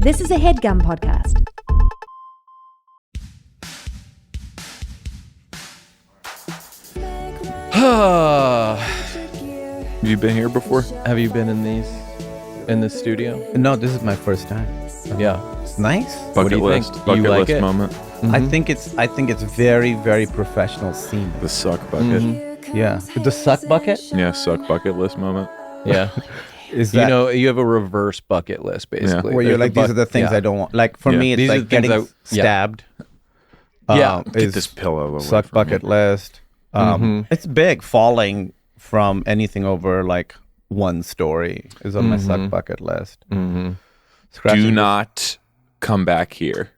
This is a Headgum podcast. Have you been here before? Have you been in this studio? No, this is my first time. Yeah. It's nice. What do Bucket you list. think? Bucket You like list it? moment. I think it's very, very professional scene. The suck bucket. Yeah. The suck bucket? Yeah, suck bucket list moment. Yeah. Is You that know, you have a reverse bucket list, basically. where you're There's like, the these are the things yeah. I don't want. Like for Yeah. me, it's These are like the things getting yeah. stabbed. Yeah. Get is this pillow away suck from bucket me. list. It's big. Falling from anything over like one story is on my suck bucket list. Mm-hmm. Do not come back here.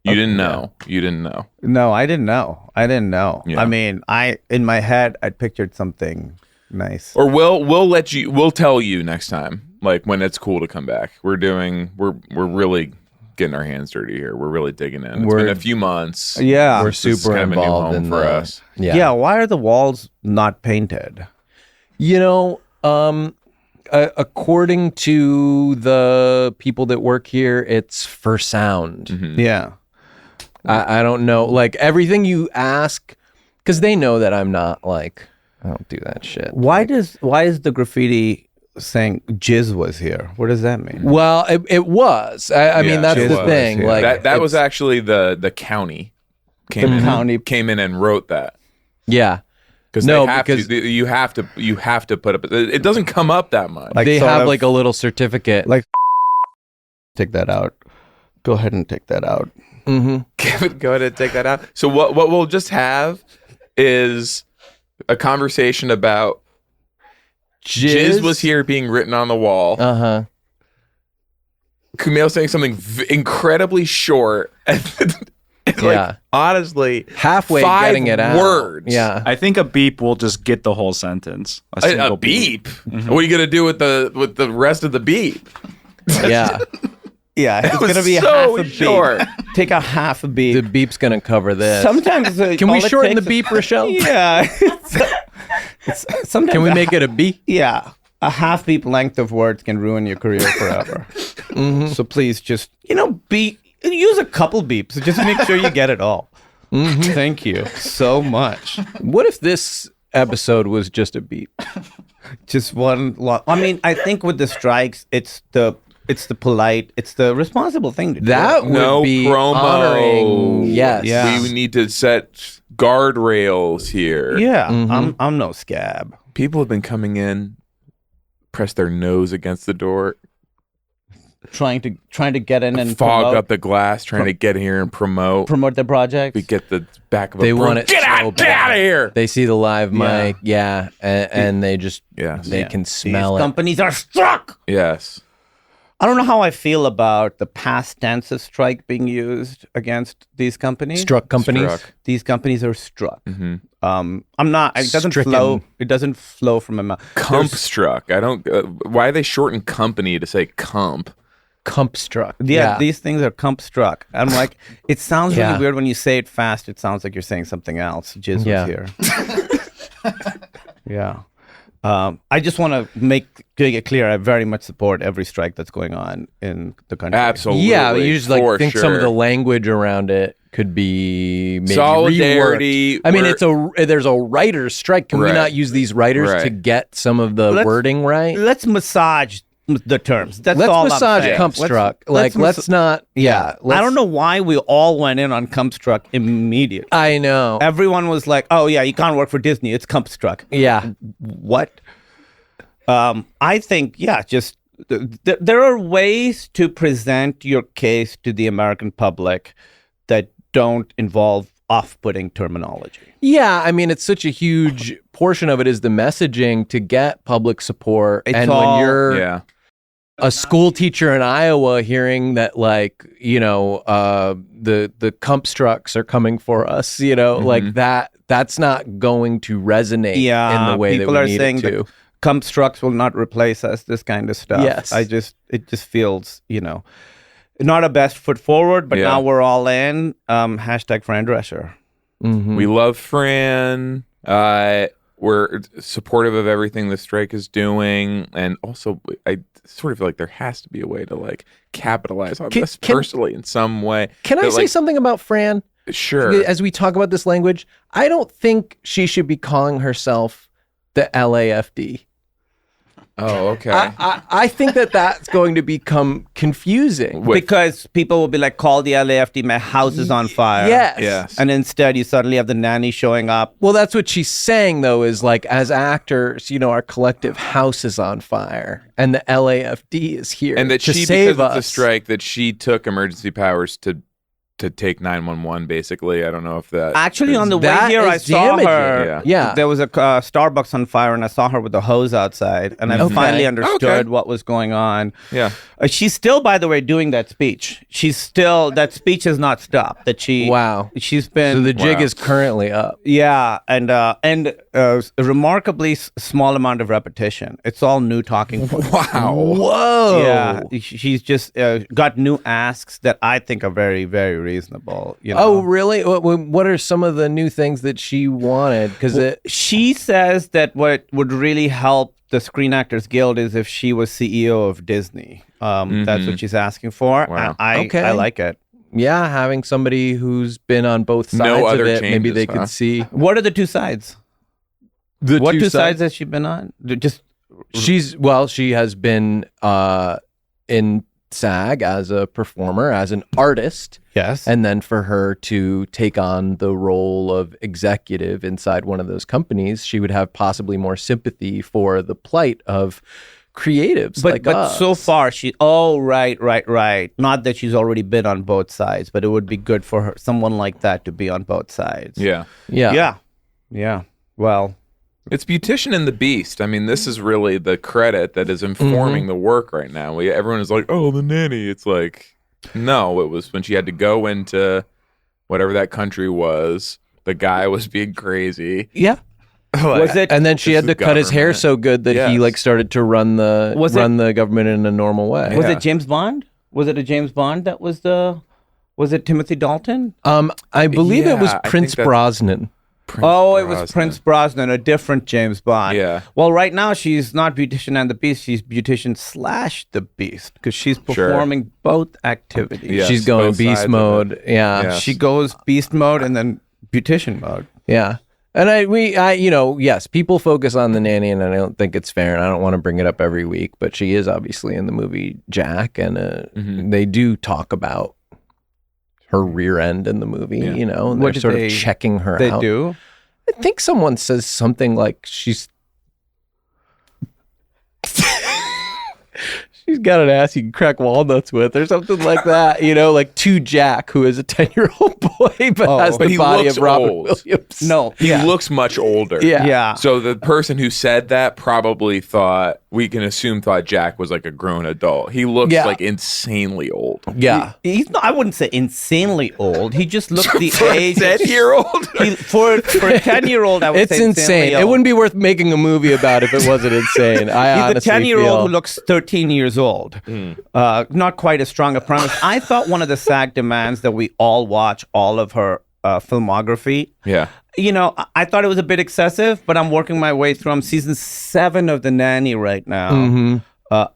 You didn't know. You didn't know. No, I didn't know. Yeah. I mean, in my head, I pictured something nice. Or we'll tell you next time, like when it's cool to come back. We're really getting our hands dirty here. We're really digging in. It's been a few months. Yeah. We're This is super kind of a new involved home in for the- us. Yeah. Why are the walls not painted? You know, according to the people that work here, it's for sound. Yeah. I don't know. Like everything you ask, because they know that I'm not like, I don't do that shit. Why is the graffiti saying jizz was here? What does that mean? Well, it was. I mean, that's it the was, thing. yeah. Like That was it's- actually the county came in and wrote that. yeah. Because No, you have to put up. It doesn't come up that much. Like They sort have of- like a little certificate. like take that out. Go ahead and take that out. Mm-hmm. Go ahead and take that out. So what we'll just have is a conversation about jizz was here being written on the wall. Uh-huh. Kumail saying something incredibly short. And Yeah. honestly, Halfway 5 getting it out. words. Yeah. I think a beep will just get the whole sentence. A single beep. What are you gonna do with the rest of the beep? Yeah. Yeah, it's was gonna be so half a short. beep. Take a half a The beep. beep's going to cover this. Sometimes Can we all it shorten the takes beep, Rochelle? Yeah. Sometimes Can we make it a B? Yeah, a half beep length of words can ruin your career forever. So please just use a couple beeps. Just make sure you get it all. Thank you so much. What if this episode was just a beep? Just one lot. I mean, I think with the strikes, it's the polite, it's the responsible thing to do. That would No be promo. honoring. Yes. Yeah. We need to set guardrails here. Yeah, I'm no scab. People have been coming in, press their nose against the door, Trying to get in and fog up the glass, trying to get here and promote. promote the project. We get the back of a They broom. want it Get so out! Get bad. out of here! They see the live mic. Yeah. And they just, they can smell These it. companies are struck. Yes. I don't know how I feel about the past tense of strike being used against these companies. Struck companies. Struck. These companies are struck. Mm-hmm. I'm not. It doesn't Stricken. flow. It doesn't flow from my mouth. Comp struck. I don't. Why they shorten company to say comp? Comp struck. Yeah, these things are comp struck. I'm like, it sounds Yeah. really weird when you say it fast. It sounds like you're saying something else. Jizz Yeah. was here. Yeah. I just want to make it clear. I very much support every strike that's going on in the country. Absolutely. Yeah, you just like for think sure. some of the language around it could be maybe Solidarity, reworked. I mean, we're- there's a writer's strike. Can we Right. not use these writers Right. to get some of the Let's- wording right? Let's massage the terms. That's Let's all I'm massage saying. comp struck. Let's Let's not. Yeah, I don't know why we all went in on comp struck immediately. I know. Everyone was like, "Oh yeah, you can't work for Disney. It's comp struck." Yeah. What? I think just there are ways to present your case to the American public that don't involve off-putting terminology. Yeah, I mean, it's such a huge portion of it is the messaging to get public support. It's and all- when you're Yeah. a school teacher in Iowa hearing that, like, the comp strucks are coming for us, like that's not going to resonate in the way that people we are need saying it to. that comp strucks will not replace us. This kind of stuff. Yes. It just feels, not a best foot forward. But Yeah. now we're all in. Hashtag Fran Drescher. Mhm. We love Fran. we're supportive of everything the strike is doing, and also I sort of feel like there has to be a way to like capitalize on this personally in some way. Can I say something about Fran? Sure. As we talk about this language, I don't think she should be calling herself the LAFD. Oh, okay. I think that's going to become confusing. Because people will be like, call the LAFD, my house is on fire. Yes. And instead you suddenly have the nanny showing up. Well, that's what she's saying, though, is like, as actors, our collective house is on fire and the LAFD is here and that to she, save because us. of the strike, that she took emergency powers to take 911, basically. I don't know if that... Actually, on the way That here, is I saw damaging. her. Yeah. There was a Starbucks on fire, and I saw her with the hose outside, and I finally understood what was going on. Yeah. She's still, by the way, doing that speech. That speech has not stopped. Wow. She's been... So the jig is currently up. Yeah, and a remarkably small amount of repetition. It's all new talking points. Wow. Whoa. Yeah, she's just got new asks that I think are very, very reasonable. Oh, really? What are some of the new things that she wanted? Because she says that what would really help the Screen Actors Guild is if she was CEO of Disney. That's what she's asking for. Wow. I like it. yeah, having somebody who's been on both sides other of it, maybe they changes, could see. What are the two sides? The What two sides has she been on? Just she has been in SAG as a performer, as an artist. yes, And then for her to take on the role of executive inside one of those companies, she would have possibly more sympathy for the plight of creatives like but us. so far right. Not that she's already been on both sides, but it would be good for her, someone like that, to be on both sides. Yeah. Yeah. Well, It's Beautician and the Beast. I mean, this is really the credit that is informing the work right now. Everyone is like, oh, the nanny. It's like, no, it was when she had to go into whatever that country was. The guy was being crazy. yeah. Was it? And then she had to cut his hair government. so good that he Yes. started to run the the government in a normal way. Was Yeah. it James Bond? Was it a James Bond that was the? Was it Timothy Dalton? I believe it was Yeah, I Prince think Brosnan. It was Prince Brosnan, a different James Bond. Yeah. Well, right now she's not Beautician and the Beast. She's Beautician / the Beast because she's performing both activities. Yes, She's going both sides beast of mode. it. Yeah. Yes. She goes Beast mode and then Beautician mode. Yeah. And yes, people focus on the nanny, and I don't think it's fair, and I don't want to bring it up every week, but she is obviously in the movie Jack, and they do talk about her rear end in the movie, Yeah. and What they're did sort they- of checking her They out. do. I think someone says something like she's got an ass you can crack walnuts with, or something like that. Like to Jack, who is a 10-year-old boy, but has but the he body looks of Robin old. Williams. No, He looks much older. Yeah. Yeah. So the person who said that probably thought Jack was like a grown adult. He looks Yeah. like insanely old. Yeah. He's not. I wouldn't say insanely old. He just looks the For a age. 10-year-old? For a 10-year-old, I would It's say insane. It wouldn't be worth making a movie about if it wasn't insane. I He's a honestly 10-year-old feel. who looks 13 years old. Not quite as strong a premise. I thought one of the SAG demands that we all watch all of her filmography. Yeah. I thought it was a bit excessive, but I'm working my way through. I'm season 7 of The Nanny right now.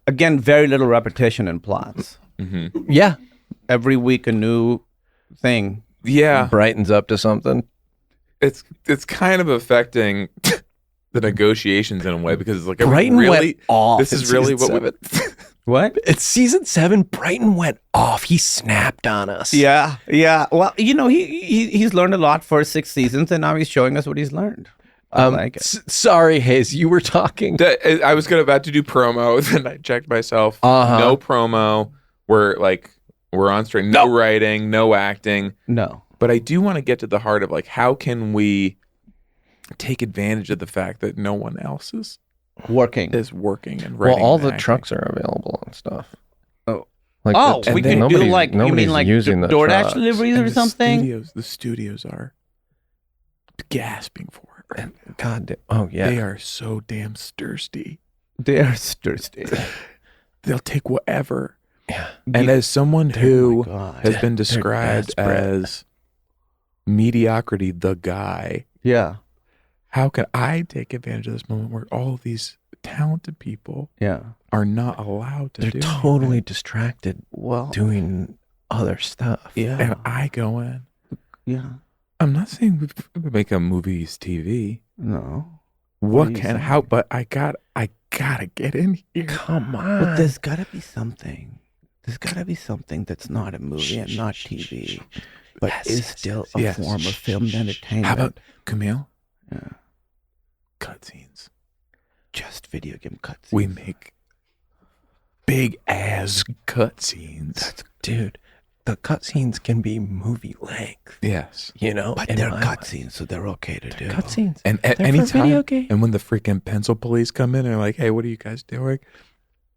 Again, very little repetition in plots. Yeah. Every week a new thing. Yeah. Brightens up to something. It's kind of affecting the negotiations in a way because it's like Brighton went off. This is really what we What? It's season 7. Brighton went off. He snapped on us. Yeah. Well, he's learned a lot for 6 seasons, and now he's showing us what he's learned. I like it. Sorry, Hayes. You were talking. I was about to do promo, then I checked myself. No promo. We're on straight. No writing, no acting. No. But I do want to get to the heart of how can we take advantage of the fact that no one else is working and writing. Well, all and the acting. trucks are available and stuff. Oh. Like We could do you mean like using the DoorDash trucks. deliveries or And something? The studios are gasping for it. God damn. Oh, yeah. They are so damn thirsty. They're thirsty. They'll take whatever. Yeah. And as someone who God. has been described desperate. as mediocrity, the guy, Yeah. how can I take advantage of this moment where all of these talented people are not allowed to They're do totally anything? distracted Well, doing other stuff. yeah. And I go in. Yeah. I'm not saying we make a movie's TV. No. What are you can saying? how? But I gotta get in here. Come on. But there's got to be something. There's got to be something that's not a movie and not TV, but is still a form of filmed entertainment. How about Kumail? Yeah. Cutscenes. Just video game cutscenes? We make big ass cutscenes. Dude, the cutscenes can be movie length. Yes. You know, But in they're my mind. cutscenes, so they're okay to do. Cutscenes. And at They're any for video time, game. and when the freaking pencil police come in and are like, "Hey, what are you guys doing?"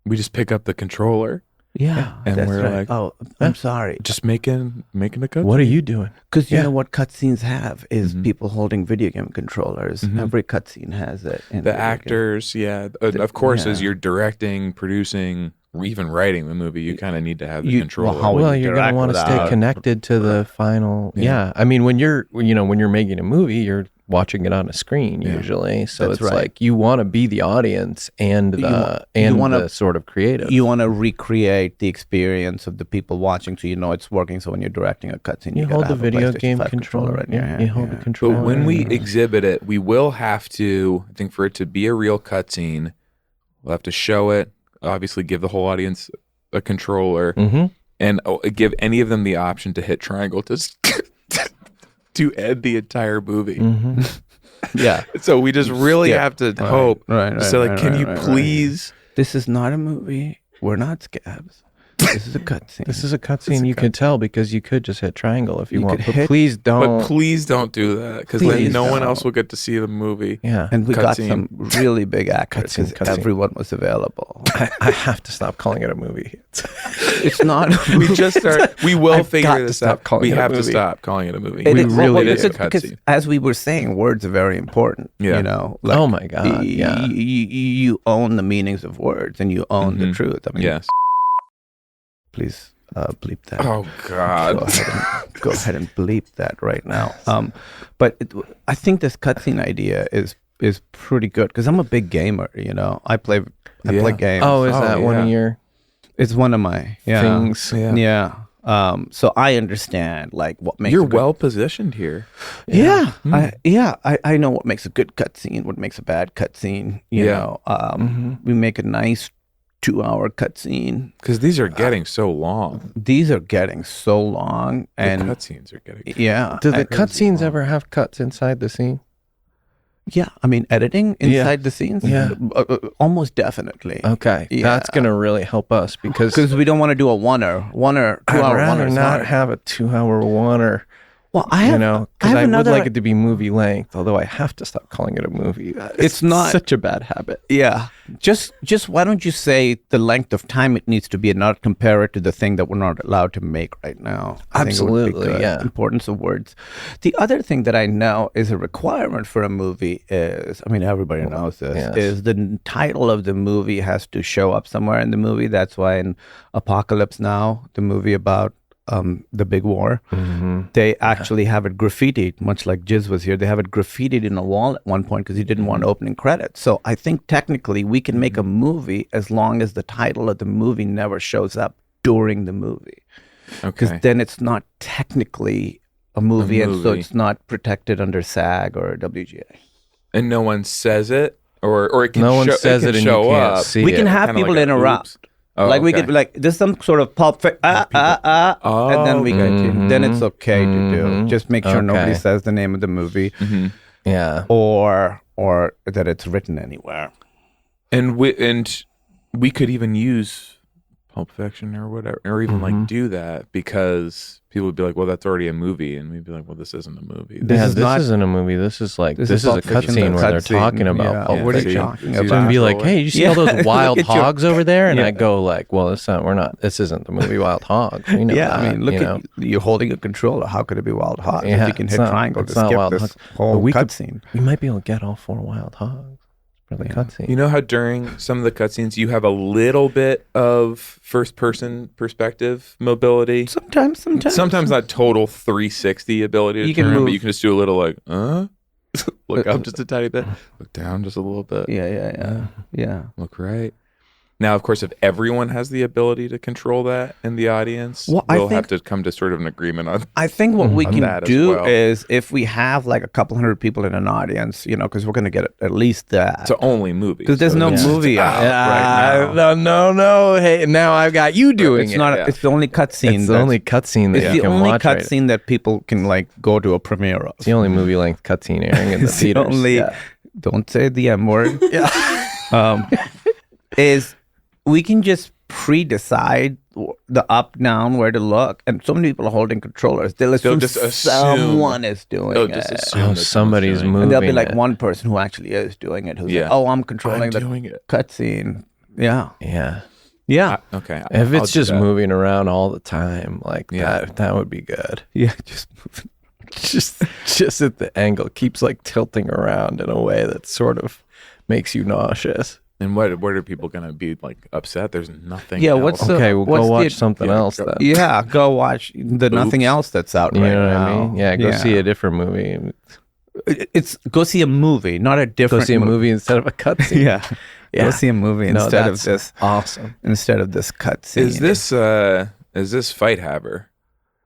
We just pick up the controller, Yeah, and that's we're right. like, oh, I'm sorry. just making a cutscene. What are you doing? Because you Yeah. know what cutscenes have is Mhm. people holding video game controllers. Mhm. Every cutscene has it. in The video game. actors, of course, as yeah. you're directing, producing, or even writing the movie, you kind of need to have the You- controller. well, how would Well, you you're going to interact want to with stay that? connected to the final. Yeah. Yeah. I mean, when you're making a movie, you're watching it on a screen Yeah. usually. So That's it's right. like you want to be the audience and You wanna- the sort of creative. You want to recreate the experience of the people watching, so you know it's working. So when you're directing a cutscene, You gotta hold the have a video PlayStation game 5 controller in your hand. You hold the But controller. when we and- exhibit it, we will have to, I think for it to be a real cutscene, we'll have to show it, obviously give the whole audience a controller, Mhm. and give any of them the option to hit triangle to end the entire movie. Mhm. Yeah. So we just really Yeah. have to hope. Right. So like, can you right. please? This is not a movie. We're not scabs. This is a cutscene. This is a cutscene. You could tell because you could just hit triangle if you, You want. could But hit- please don't. But please don't do that, because then Please no one don't. else will get to see the movie. Yeah. And we got Cutscene. some really big actors Cutscene, because cutscene. everyone was available. I have to stop calling it a movie. It's not. A We just start. We will I've got figure to this stop out. calling We it a have to movie. stop calling it a movie. We really it is a because cutscene. as we were saying, words are very important. Yeah. You know. Like, Oh my God, yeah. You own the meanings of words and you own the Mhm. truth. I mean, Yes. please bleep that. Oh God. Go ahead and bleep that right now. But I think this cutscene idea is pretty good because I'm a big gamer. You know, I play Yeah. games. Oh, is Oh, that one of yeah. your It's one of my things? Yeah. Yeah. So I understand like what makes You're a good- well positioned here. Yeah. Mm. I know what makes a good cutscene, what makes a bad cutscene. You Yeah. know, Mhm. we make a nice 2-hour cutscene. Because these are getting so long. These are getting so long, The and cutscenes are getting. yeah, Do the and- cutscenes ever have cuts inside the scene? Yeah, I mean editing inside the scenes. Yeah. Almost definitely. Okay, Yeah. that's gonna really help us because Because we don't want to do a one or 2-hour I'd rather one-er. not have a 2-hour oneer. Well, I have, You know, I because have I would another. like it to be movie length. Although I have to stop calling it a movie. It's not- such a bad habit. Yeah, just why don't you say the length of time it needs to be, and not compare it to the thing that we're not allowed to make right now? I think it would be Absolutely, good. yeah. Importance of words. The other thing that I know is a requirement for a movie is, I mean, everybody knows this, yes. is the title of the movie has to show up somewhere in the movie. That's why in Apocalypse Now, the movie about the big war, they actually have it graffitied, much like Jiz was here. They have it graffitied in a wall at one point because he didn't want opening credits. So I think technically we can make a movie as long as the title of the movie never shows up during the movie, because Okay. then it's not technically a movie, and so movie. it's not protected under SAG or WGA. And no one says it, or it can. No one show, says it, it, can and show you can't up. see We it. can have Kinda people like a interrupt. oops. Oh, Like we okay. could like there's some sort of pulp and then we get then it's okay to do. Just make sure nobody Okay. says the name of the movie Yeah. or that it's written anywhere. And we could even use Pulp Fiction or whatever, or even like do that, because people would be like, "Well, that's already a movie," and we'd be like, "Well, this isn't a movie." This Yeah, is this not- isn't a movie. This is like This this is is a Pulp Fiction, cutscene the where they're cutscene. talking about Yeah. Pulp What are you Fiction. talking See, about? And be like, hey, you see all those wild Look at your- hogs over there? And Yeah. I go like, well, this isn't the movie Wild Hogs. We know Yeah, that, I mean, look you at know? you're holding a controller. How could it be Wild Hogs? Yeah, If you can it's hit not- triangle it's to not skip Wild this Hogs. whole But we could- cutscene. We might be able to get all 4 Wild Hogs for the cutscene. You know how during some of the cutscenes you have a little bit of first-person perspective mobility. Sometimes. Sometimes not total 360 ability to You can turn, move. but you can just do a little like, Look up just a tiny bit. Look down just a little bit. Yeah. Look right. Now, of course, if everyone has the ability to control that in the audience, Well, I we'll think- have to come to sort of an agreement on. I think what we on can that as do well. is if we have like a couple hundred people in an audience, because we're going to get at least that. It's only movies. Because there's no movie out right now. No. Hey, now I've got you doing it. It's the only cutscene. It's the only cutscene that It's you the can only watch. Right? cutscene that people can like go to a premiere of. It's the only movie length cutscene airing in the It's the theaters. only. Don't say the M word. Is we can just pre-decide the up down where to look, and so many people are holding controllers. They'll just assume someone is doing They'll it. just assume Oh, that somebody's doing it. moving. And there'll be like it. one person who actually is doing it. Who's Yeah. like, "Oh, I'm controlling I'm the doing it. cutscene." Yeah, Yeah. Okay. If I'll it's do just that. moving around all the time, like Yeah. that would be good. yeah. Just Just at the angle, keeps like tilting around in a way that sort of makes you nauseous. And what are people going to be like upset? There's nothing. Yeah, else. what's the- Okay, we'll what's go watch the- something else then. yeah. Go watch the nothing else that's out You right know what now. I mean? Yeah, go see a different movie. It's go see a movie, not a Go different. see a movie instead of a cutscene. Yeah. Yeah. Go see a movie No, instead of that's this. awesome. Instead of this cutscene. Is this Fight Haver?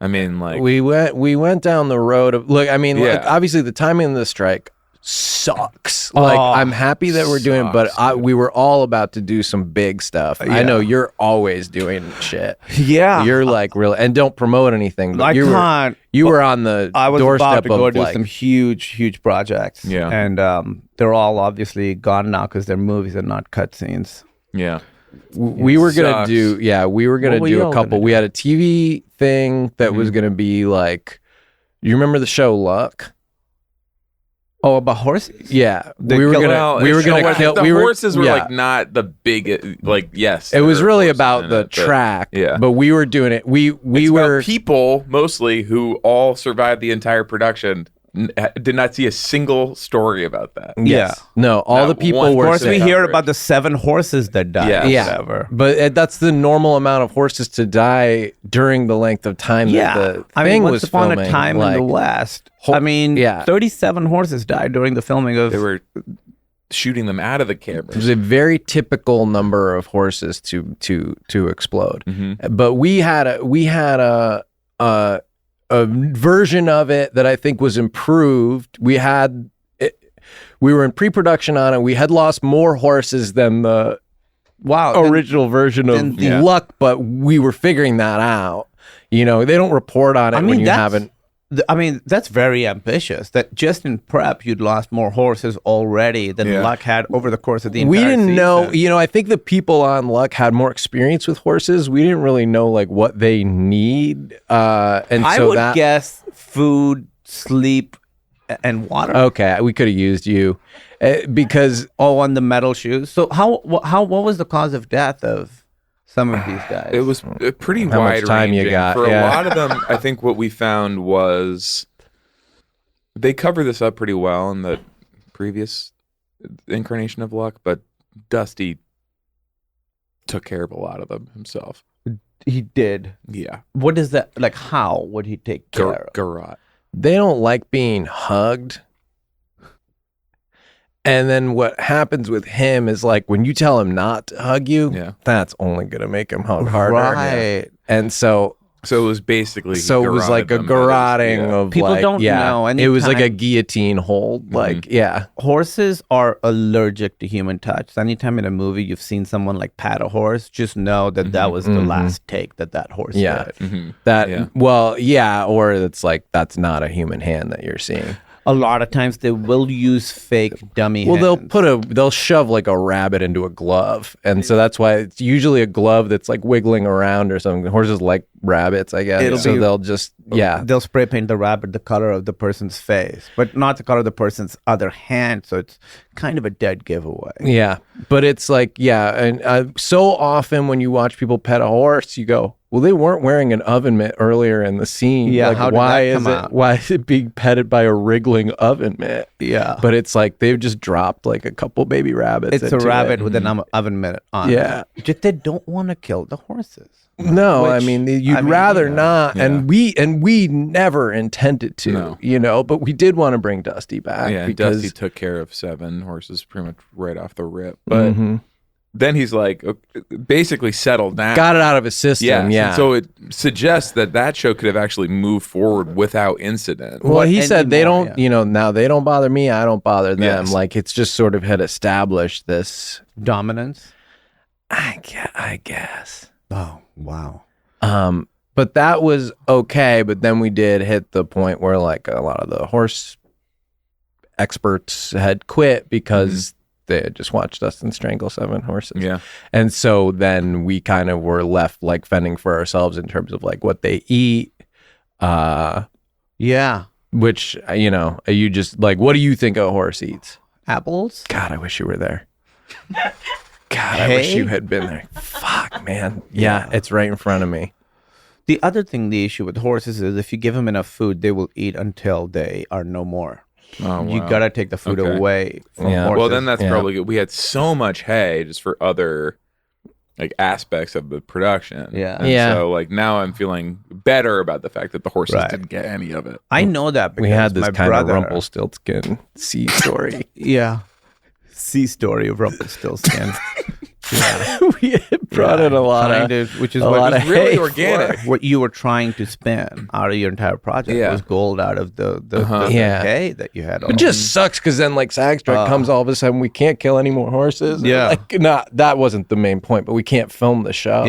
I mean, like We went down the road of look. I mean, Yeah. like, obviously the timing of the strike sucks. Like I'm happy that we're doing, it, but sucks, we were all about to do some big stuff. I know you're always doing shit. Yeah. You're like real, and don't promote anything. But I you can't. you were on the I was doorstep about to go of do like, some huge projects. Yeah. And they're all obviously gone now because they're movies and not cutscenes. yeah. we were gonna Sucks. do we were gonna What were do a y'all couple. gonna We had a TV thing that was gonna be like, you remember the show Luck? Oh, about horses? Yeah, They we were kill- gonna kill. The we were, horses were yeah. like not the big like yes. It was there were really horses about in the it, but- track. yeah. but we were doing it. We It's were about people mostly who all survived the entire production. Did not see a single story about that. yes. No, all Not the people one Of were. course, we Coverage. hear about the 7 horses that died. Yeah. or Yeah, whatever. but that's the normal amount of horses to die during the length of time that the I thing mean, was once upon filming. a time in the West. I mean, yeah. 37 horses died during the filming of. They were shooting them out of the It cameras. was a very typical number of horses to explode. Mm-hmm. But we had a version of it that I think was improved. We were in pre-production on it. We had lost more horses than the original version of Yeah. Luck, but we were figuring that out. You know, they don't report on it when you haven't. I mean, that's very ambitious. That just in prep, you'd lost more horses already than Yeah. Luck had over the course of the entire We didn't season. know, you know, I think the people on Luck had more experience with horses. We didn't really know like what they need. And I so would that, guess food, sleep, and water. okay, we could have used you because On the metal shoes. So what was the cause of death of some of these guys? It was pretty How much wide time you ranging. got, For yeah. a lot of them, I think what we found was they cover this up pretty well in the previous incarnation of Luck, but Dusty took care of a lot of them himself. He did. Yeah. What is that? Like, how would he take care of? Garrot. they don't like being hugged. And then what happens with him is like when you tell him not to hug you, Yeah. that's only going to make him hug harder. Right. And so So it was basically he it was like a garroted them. garroting Yeah. of People like, don't know it was like a anytime- guillotine hold. Like, yeah. Horses are allergic to human touch. So anytime in a movie you've seen someone like pat a horse, just know that that was the last take that horse Yeah. did. Mhm. That, Yeah. well, yeah. Or it's like, that's not a human hand that you're seeing. A lot of times they will use fake dummy Well, hands. they'll shove like a rabbit into a glove. And so that's why it's usually a glove that's like wiggling around or something. Horses like rabbits, I guess. It'll so be- they'll just, yeah. They'll spray paint the rabbit the color of the person's face, but not the color of the person's other hand. So it's kind of a dead giveaway. Yeah. But it's like, yeah. And so often when you watch people pet a horse, you go, well, they weren't wearing an oven mitt earlier in the scene. Yeah, Like, how did why that is come it? out? Why is it being petted by a wriggling oven mitt? Yeah. But it's like they've just dropped like a couple baby rabbits. It's a into rabbit it. with an oven mitt on. Yeah. Just they don't want to kill the horses. No, I Which, mean you'd I mean, rather yeah. not. Yeah. And we never intended to, but we did want to bring Dusty back. Yeah, because Dusty took care of 7 horses pretty much right off the rip. But then he's like, basically settled down. got it out of his system. Yeah. And so it suggests that show could have actually moved forward without incident. Well, he said they don't, now they don't bother me. I don't bother them. Yes. Like it's just sort of had established this dominance. I guess. Oh, wow. But that was okay. But then we did hit the point where like a lot of the horse experts had quit because they had just watched Dustin strangle 7 horses. Yeah. And so then we kind of were left like fending for ourselves in terms of like what they eat. Yeah. Which, you just like, what do you think a horse eats? Apples? God, I wish you were there. God, I wish you had been there. Fuck, man. Yeah, it's right in front of me. The other thing, the issue with horses is if you give them enough food, they will eat until they are no more. Oh, wow. You got to take the food away from horses. Well, then that's probably good. We had so much hay just for other like aspects of the production. Yeah. And so like now I'm feeling better about the fact that the horses didn't get any of it. I know that because we had this my kind brother, of Rumpelstiltskin sea story. Yeah. Sea story of Rumpelstiltskin. We brought in a lot of, which is a what lot was of really hay organic. what you were trying to spin out of your entire project was gold out of the hay that you had. It just sucks because then like SAG strike comes all of a sudden. We can't kill any more horses. Yeah. That wasn't the main point, but we can't film the show.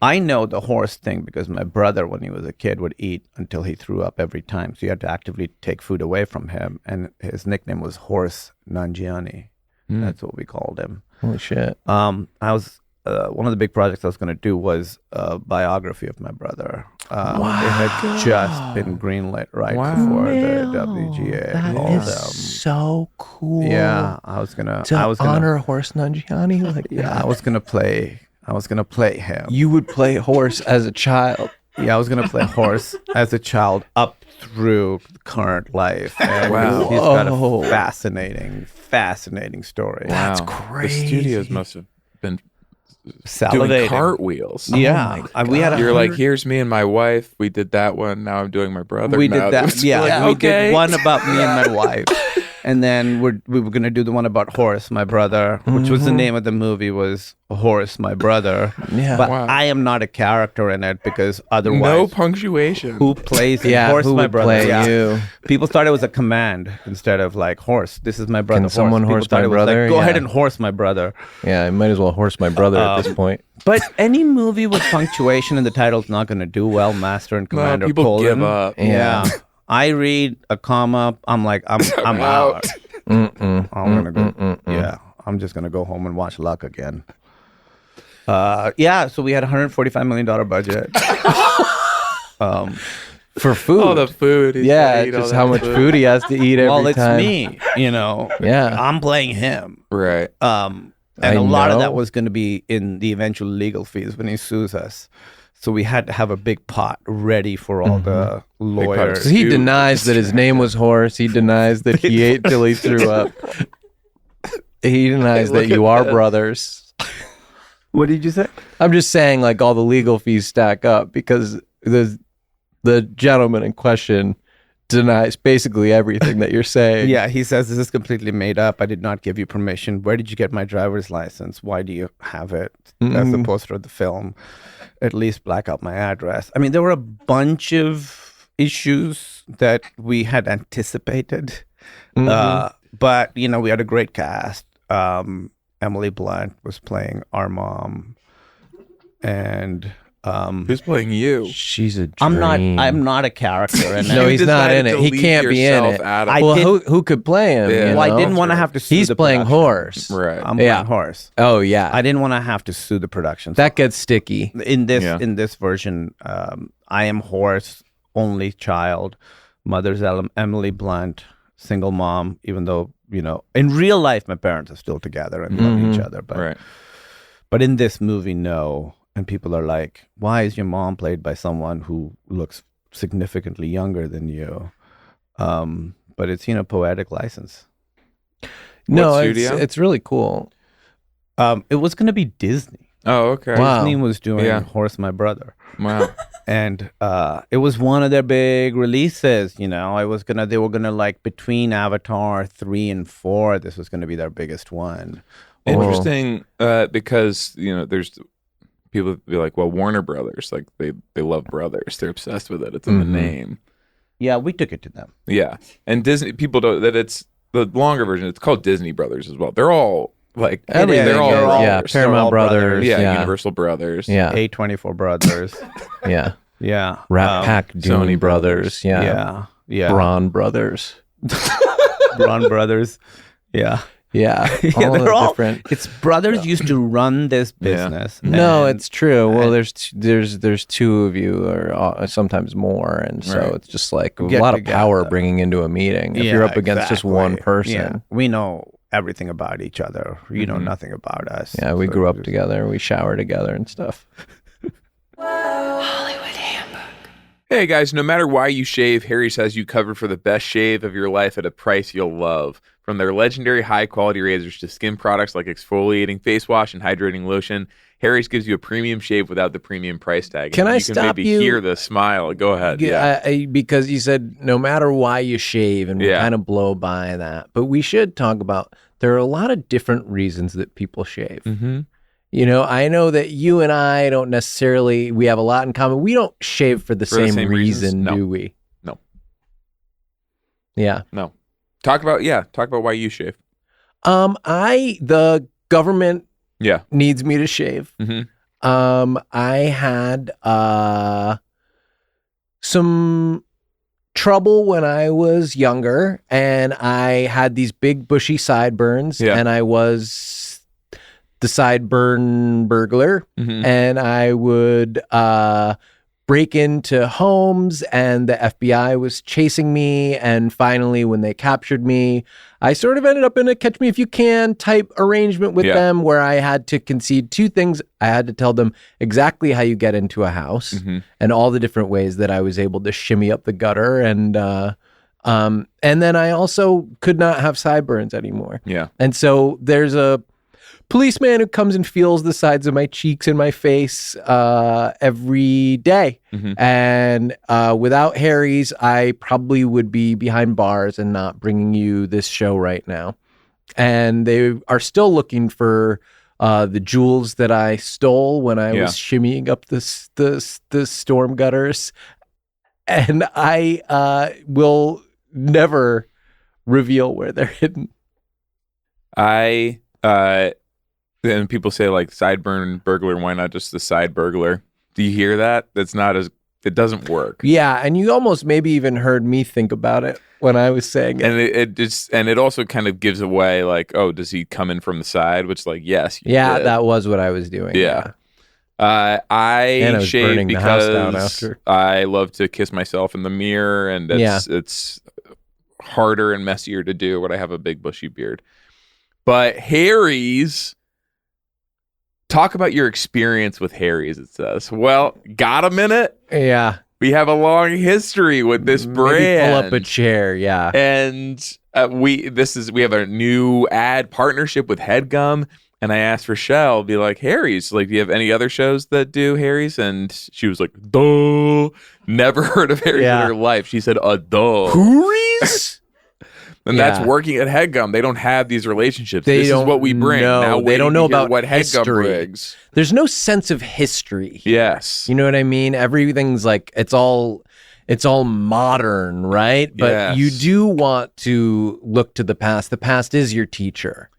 I know the horse thing because my brother, when he was a kid, would eat until he threw up every time. So you had to actively take food away from him. And his nickname was Horse Nanjiani. That's what we called him. Holy shit. I was one of the big projects I was going to do was a biography of my brother. It had just been greenlit before the WGA. That is so cool. Yeah, I was gonna honor Horse Nanjiani. Like, I was gonna play him. You would play horse as a child. Yeah, I was gonna play horse as a child up through current life. And he's got a fascinating story. That's Wow. crazy. The studios must have been Salivating. doing cartwheels. Yeah, we had. You're like, here's me and my wife. We did that one. Now I'm doing my brother. We now. did that. It's Yeah, like, we did one about me and my wife, and then we were gonna do the one about Horace, my brother, which was the name of the movie was Horace, my brother. Yeah. But I am not a character in it because otherwise, no punctuation. who plays Horace, who my would brother? play you? People thought it was a command instead of like horse. This is my brother. Can someone People horse thought my it was brother? Like, Go Yeah. ahead and horse my brother. Yeah, I might as well horse my brother at this point. But any movie with punctuation in the title is not going to do well. Master and Commander. people colon. give up. Yeah. I read a comma. I'm like, I'm out. I'm gonna go. Yeah, I'm just gonna go home and watch Luck again. So we had a $145 million budget. For food. Oh, the food. He's yeah, gotta eat all just that how much food he has to eat every Well, it's time. me. Yeah. I'm playing him. Right. And a lot of know. that was going to be in the eventual legal fees when he sues us. So we had to have a big pot ready for all the lawyers. He denies that his name was Horace. He denies that he ate till he threw up. He denies that you are brothers. What did you say? I'm just saying, like, all the legal fees stack up because the gentleman in question denies basically everything that you're saying. Yeah, he says this is completely made up. I did not give you permission. Where did you get my driver's license? Why do you have it as the poster of the film? At least black out my address. I mean, there were a bunch of issues that we had anticipated. But, we had a great cast. Emily Blunt was playing our mom. And... Who's playing you? She's a dream. I'm not a character in it. No, he's not in decided it. to He leave can't be in yourself it. out of Well, it. who could play him? Yeah. you Well, I know? didn't want to have to sue He's the playing production. horse. Right. I'm Yeah. playing horse. Oh yeah, I didn't want to have to sue the production. that gets sticky. in this version, I am horse, only child. Mother's Emily Blunt, single mom. Even though in real life my parents are still together and love each other, but Right. but in this movie, no. And people are like, "Why is your mom played by someone who looks significantly younger than you?" But it's poetic license. No, What it's, studio? it's really cool. It was going to be Disney. Oh, okay. Wow. Disney was doing Yeah. Horse My Brother. Wow. and it was one of their big releases. You know, they were gonna like between Avatar 3 and 4, this was gonna be their biggest one. Interesting, because there's people be like, well, Warner Brothers, like they love Brothers, they're obsessed with it. It's in the name. Yeah, we took it to them. Yeah, and Disney people don't that it's the longer version. It's called Disney Brothers as well. They're all like they're all brothers. Paramount Brothers, yeah, Universal Brothers, yeah, A24 Brothers, yeah, yeah, Rat Pack, Sony Sony Brothers, yeah, Braun Brothers, Braun Brothers, yeah. Yeah, Yeah, they're all different. It's brothers used to run this business. No, it's true. Well, there's two of you, or sometimes more, and so it's just like a lot of power bringing into a meeting. If you're up against just one person, we know everything about each other. You know nothing about us. Yeah, we grew up together. We shower together and stuff. Hey guys, no matter why you shave, Harry's has you covered for the best shave of your life at a price you'll love. From their legendary high-quality razors to skin products like exfoliating face wash and hydrating lotion, Harry's gives you a premium shave without the premium price tag. Can I you stop can maybe you? hear the smile. Go ahead. Because you said no matter why you shave, and we Yeah. kind of blow by that. But we should talk about, there are a lot of different reasons that people shave. Mm-hmm. You know, I know that you and I don't necessarily, we have a lot in common. We don't shave for the same same reason, reasons? No. do we? No. Yeah. No. Talk about why you shave. The government Yeah. needs me to shave. Mm-hmm. I had some trouble when I was younger, and I had these big bushy sideburns, and I was the sideburn burglar, Mm-hmm. and I would break into homes, and the FBI was chasing me, and finally when they captured me, I sort of ended up in a catch me if you can type arrangement with them, where I had to concede two things. I had to tell them exactly how you get into a house, and all the different ways that I was able to shimmy up the gutter, and then I also could not have sideburns anymore. Yeah. And so there's a policeman who comes and feels the sides of my cheeks and my face every day. Mm-hmm. And without Harry's, I probably would be behind bars and not bringing you this show right now. And they are still looking for the jewels that I stole when I was shimmying up the storm gutters. And I will never reveal where they're hidden. Then people say like sideburn burglar, why not just the side burglar? Do you hear that? It doesn't work. Yeah, and you almost maybe even heard me think about it when I was saying it. And it also kind of gives away like, oh, does he come in from the side? Which like, yes. Yeah, did. that was what I was doing. Yeah. I was shave burning the house down because after. I love to kiss myself in the mirror, and it's harder and messier to do when I have a big bushy beard. But Harry's, talk about your experience with Harry's, it says. Well, got a minute? Yeah. We have a long history with this brand. Maybe pull up a chair, yeah. And we have a new ad partnership with Headgum. And I asked Rochelle, be like, Harry's, like, do you have any other shows that do Harry's? And she was like, duh. Never heard of Harry's in her life. She said, duh. Harry's? And that's working at Headgum. They don't have these relationships. This is what we bring. know. Now They don't know about what Headgum history. brings. There's no sense of history. Yes. You know what I mean? Everything's like, it's all modern, right? But you do want to look to the past. The past is your teacher.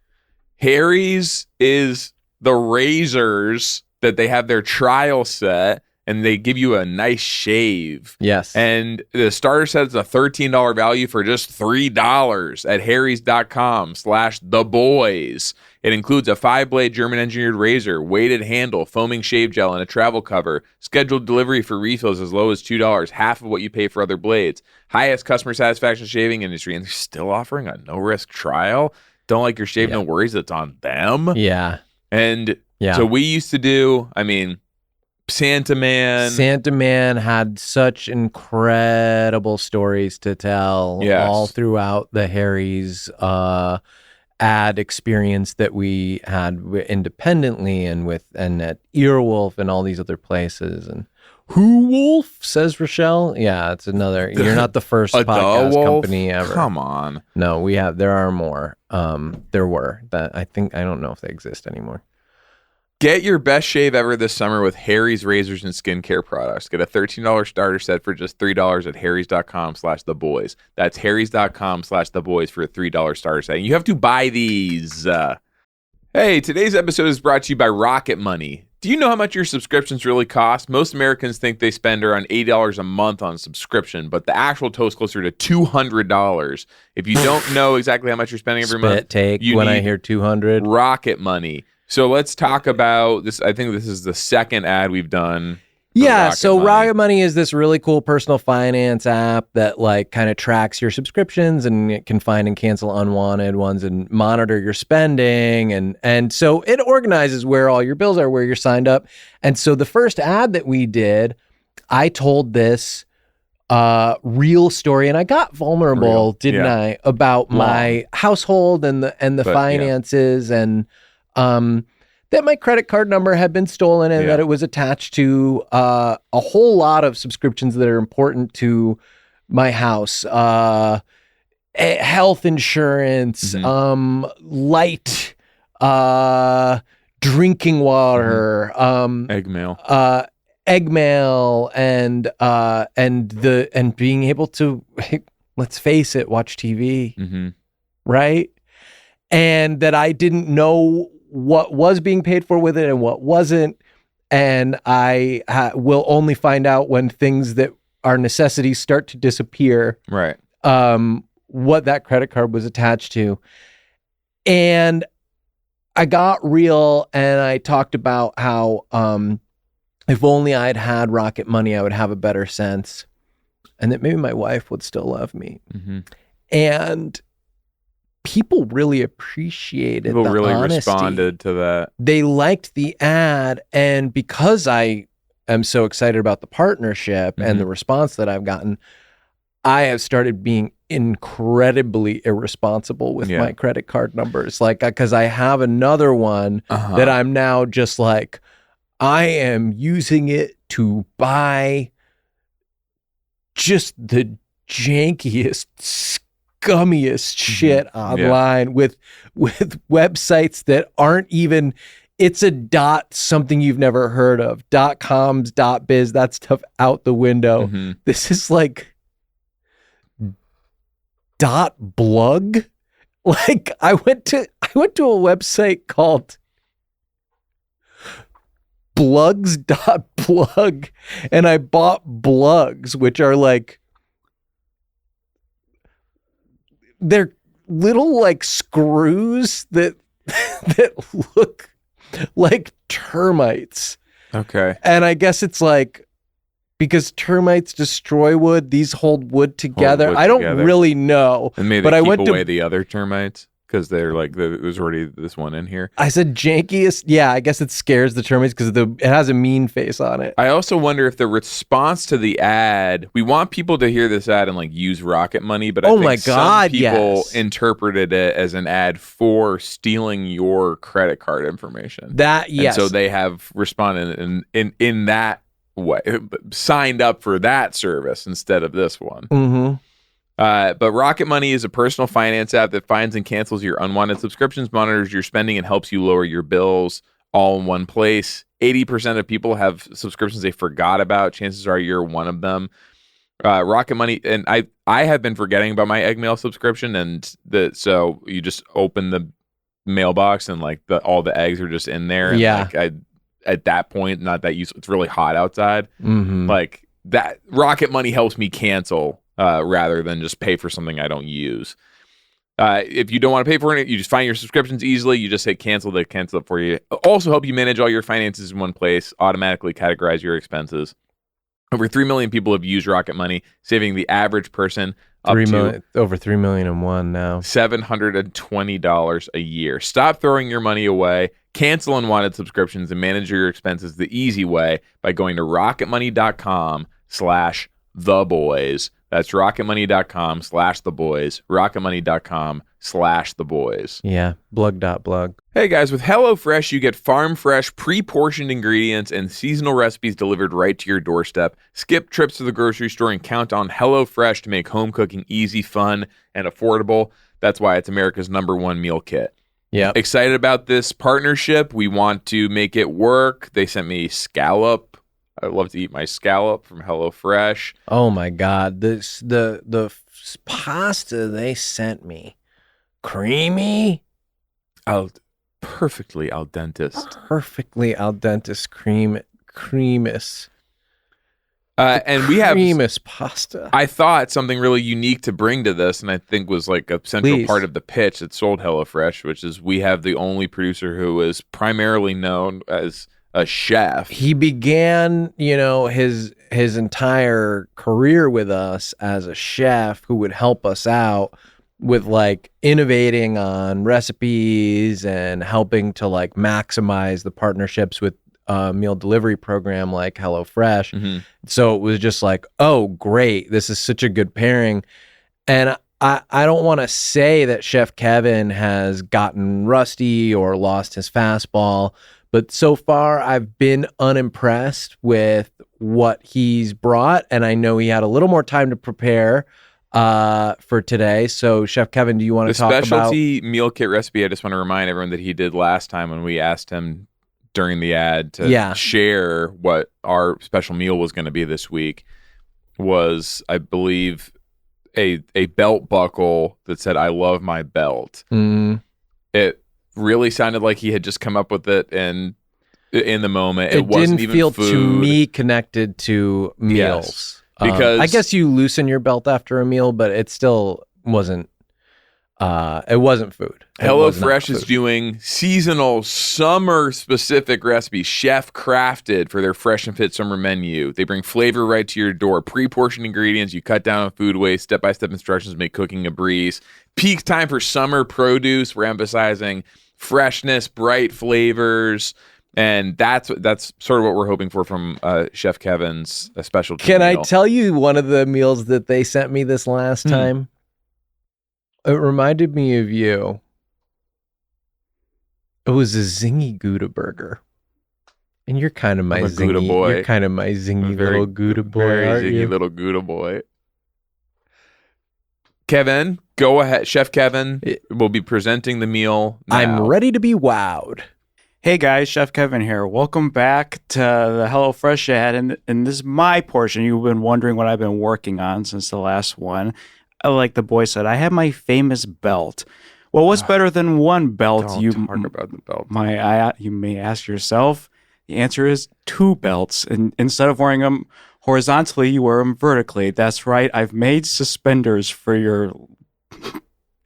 Harry's is the razors that they have their trial set, and they give you a nice shave. Yes. And the starter set is a $13 value for just $3 at harrys.com/theboys. It includes a 5-blade German engineered razor, weighted handle, foaming shave gel, and a travel cover. Scheduled delivery for refills as low as $2, half of what you pay for other blades. Highest customer satisfaction shaving industry, and they're still offering a no-risk trial. Don't like your shave, no worries, it's on them. Yeah. And so we used to do, Santa Man had such incredible stories to tell all throughout the Harry's ad experience that we had independently and at Earwolf and all these other places. And Who Wolf, says Rochelle. Yeah, it's another. You're not the first A podcast wolf? company ever. Come on. No, there are more. There were that I don't know if they exist anymore. Get your best shave ever this summer with Harry's razors and skincare products. Get a $13 starter set for just $3 at harrys.com/theboys. That's harrys.com/theboys for a $3 starter set. And you have to buy these. Hey, today's episode is brought to you by Rocket Money. Do you know how much your subscriptions really cost? Most Americans think they spend around $80 a month on subscription, but the actual total is closer to $200. If you don't know exactly how much you're spending every month, take when I hear 200. Rocket Money. So let's talk about this. I think this is the second ad we've done. Yeah, so Rocket Money is this really cool personal finance app that like kind of tracks your subscriptions and it can find and cancel unwanted ones and monitor your spending. And so it organizes where all your bills are, where you're signed up. And so the first ad that we did, I told this real story, and I got vulnerable, didn't I, about my household and the finances and that my credit card number had been stolen and that it was attached to a whole lot of subscriptions that are important to my house. Health insurance, light, drinking water, egg mail, and being able to, let's face it, watch TV, right? And that I didn't know what was being paid for with it and what wasn't. And I will only find out when things that are necessities start to disappear. Right. What that credit card was attached to. And I got real and I talked about how if only I'd had Rocket Money, I would have a better sense. And that maybe my wife would still love me. And people really appreciated People the really honesty. Responded to that. They liked the ad, and because I am so excited about the partnership and the response that I've gotten, I have started being incredibly irresponsible with my credit card numbers. Like, because I have another one that I'm now just like, I am using it to buy just the jankiest, scummiest shit online with websites that aren't even, it's a something you've never heard of, .coms, .biz, that stuff out the window. This is like .blug. Like I went to a website called blugs.blug and I bought blugs, which are like, they're little like screws that look like termites. Okay. And I guess it's like, because termites destroy wood, these hold wood together. I don't really know. And maybe but they I keep went away to the other termites because they're like, there's already this one in here. I said jankiest. Yeah, I guess it scares the termites because it has a mean face on it. I also wonder if the response to the ad, we want people to hear this ad and like use Rocket Money, but I think some people interpreted it as an ad for stealing your credit card information. And so they have responded in that way, signed up for that service instead of this one. But Rocket Money is a personal finance app that finds and cancels your unwanted subscriptions, monitors your spending, and helps you lower your bills all in one place. 80% of people have subscriptions they forgot about. Chances are you're one of them. Rocket Money, and I have been forgetting about my egg mail subscription, and so you just open the mailbox and like all the eggs are just in there. And like at that point, not that useful. It's really hot outside. Like that, Rocket Money helps me cancel rather than just pay for something I don't use. If you don't want to pay for it, you just find your subscriptions easily. You just hit cancel, they cancel it for you. Also help you manage all your finances in one place, automatically categorize your expenses. Over 3 million people have used Rocket Money, saving the average person over 3 million and one now. $720 a year. Stop throwing your money away. Cancel unwanted subscriptions and manage your expenses the easy way by going to rocketmoney.com/theboys. That's rocketmoney.com/theboys. rocketmoney.com/theboys. Yeah, blug.blug. Hey guys, with HelloFresh, you get farm fresh, pre-portioned ingredients and seasonal recipes delivered right to your doorstep. Skip trips to the grocery store and count on HelloFresh to make home cooking easy, fun, and affordable. That's why it's America's #1 meal kit. Yeah. Excited about this partnership. We want to make it work. They sent me scallop. I love to eat my scallop from HelloFresh. Oh my God. The pasta they sent me. Creamy. Perfectly al dentist. Perfectly al dentist creamus. And we have creamus pasta. I thought something really unique to bring to this, and I think was like a central Please. part of the pitch that sold HelloFresh, which is we have the only producer who is primarily known as a chef. He began, his entire career with us as a chef who would help us out with like innovating on recipes and helping to like maximize the partnerships with a meal delivery program like HelloFresh. Mm-hmm. So it was just like, oh, great. This is such a good pairing. And I don't want to say that Chef Kevin has gotten rusty or lost his fastball, but so far I've been unimpressed with what he's brought. And I know he had a little more time to prepare for today. So Chef Kevin, do you want to talk about the specialty meal kit recipe? I just want to remind everyone that he did last time when we asked him during the ad to share what our special meal was going to be this week was, I believe, a belt buckle that said, "I love my belt." Mm. It really sounded like he had just come up with it and in the moment. It wasn't didn't even feel food. to me connected to meals. Yes, because I guess you loosen your belt after a meal, but it still wasn't. It wasn't food. HelloFresh is doing seasonal, summer-specific recipes, chef-crafted for their fresh and fit summer menu. They bring flavor right to your door. Pre-portioned ingredients, you cut down on food waste. Step-by-step instructions make cooking a breeze. Peak time for summer produce. We're emphasizing freshness, bright flavors, and that's sort of what we're hoping for from Chef Kevin's specialty Can meal. I tell you one of the meals that they sent me this last time? It reminded me of you. It was a zingy Gouda burger. And you're kind of my I'm a Gouda zingy. boy. You're kind of my zingy Very- little Gouda boy, Very aren't zingy you? little Gouda boy. Kevin, go ahead. Chef Kevin will be presenting the meal now. I'm ready to be wowed. Hey guys, Chef Kevin here. Welcome back to the HelloFresh ad, and this is my portion. You've been wondering what I've been working on since the last one. Like the boy said, I have my famous belt. Well, what's better than one belt? Don't talk about the belt. You may ask yourself. The answer is two belts, and instead of wearing them horizontally, you wear them vertically. That's right. I've made suspenders for your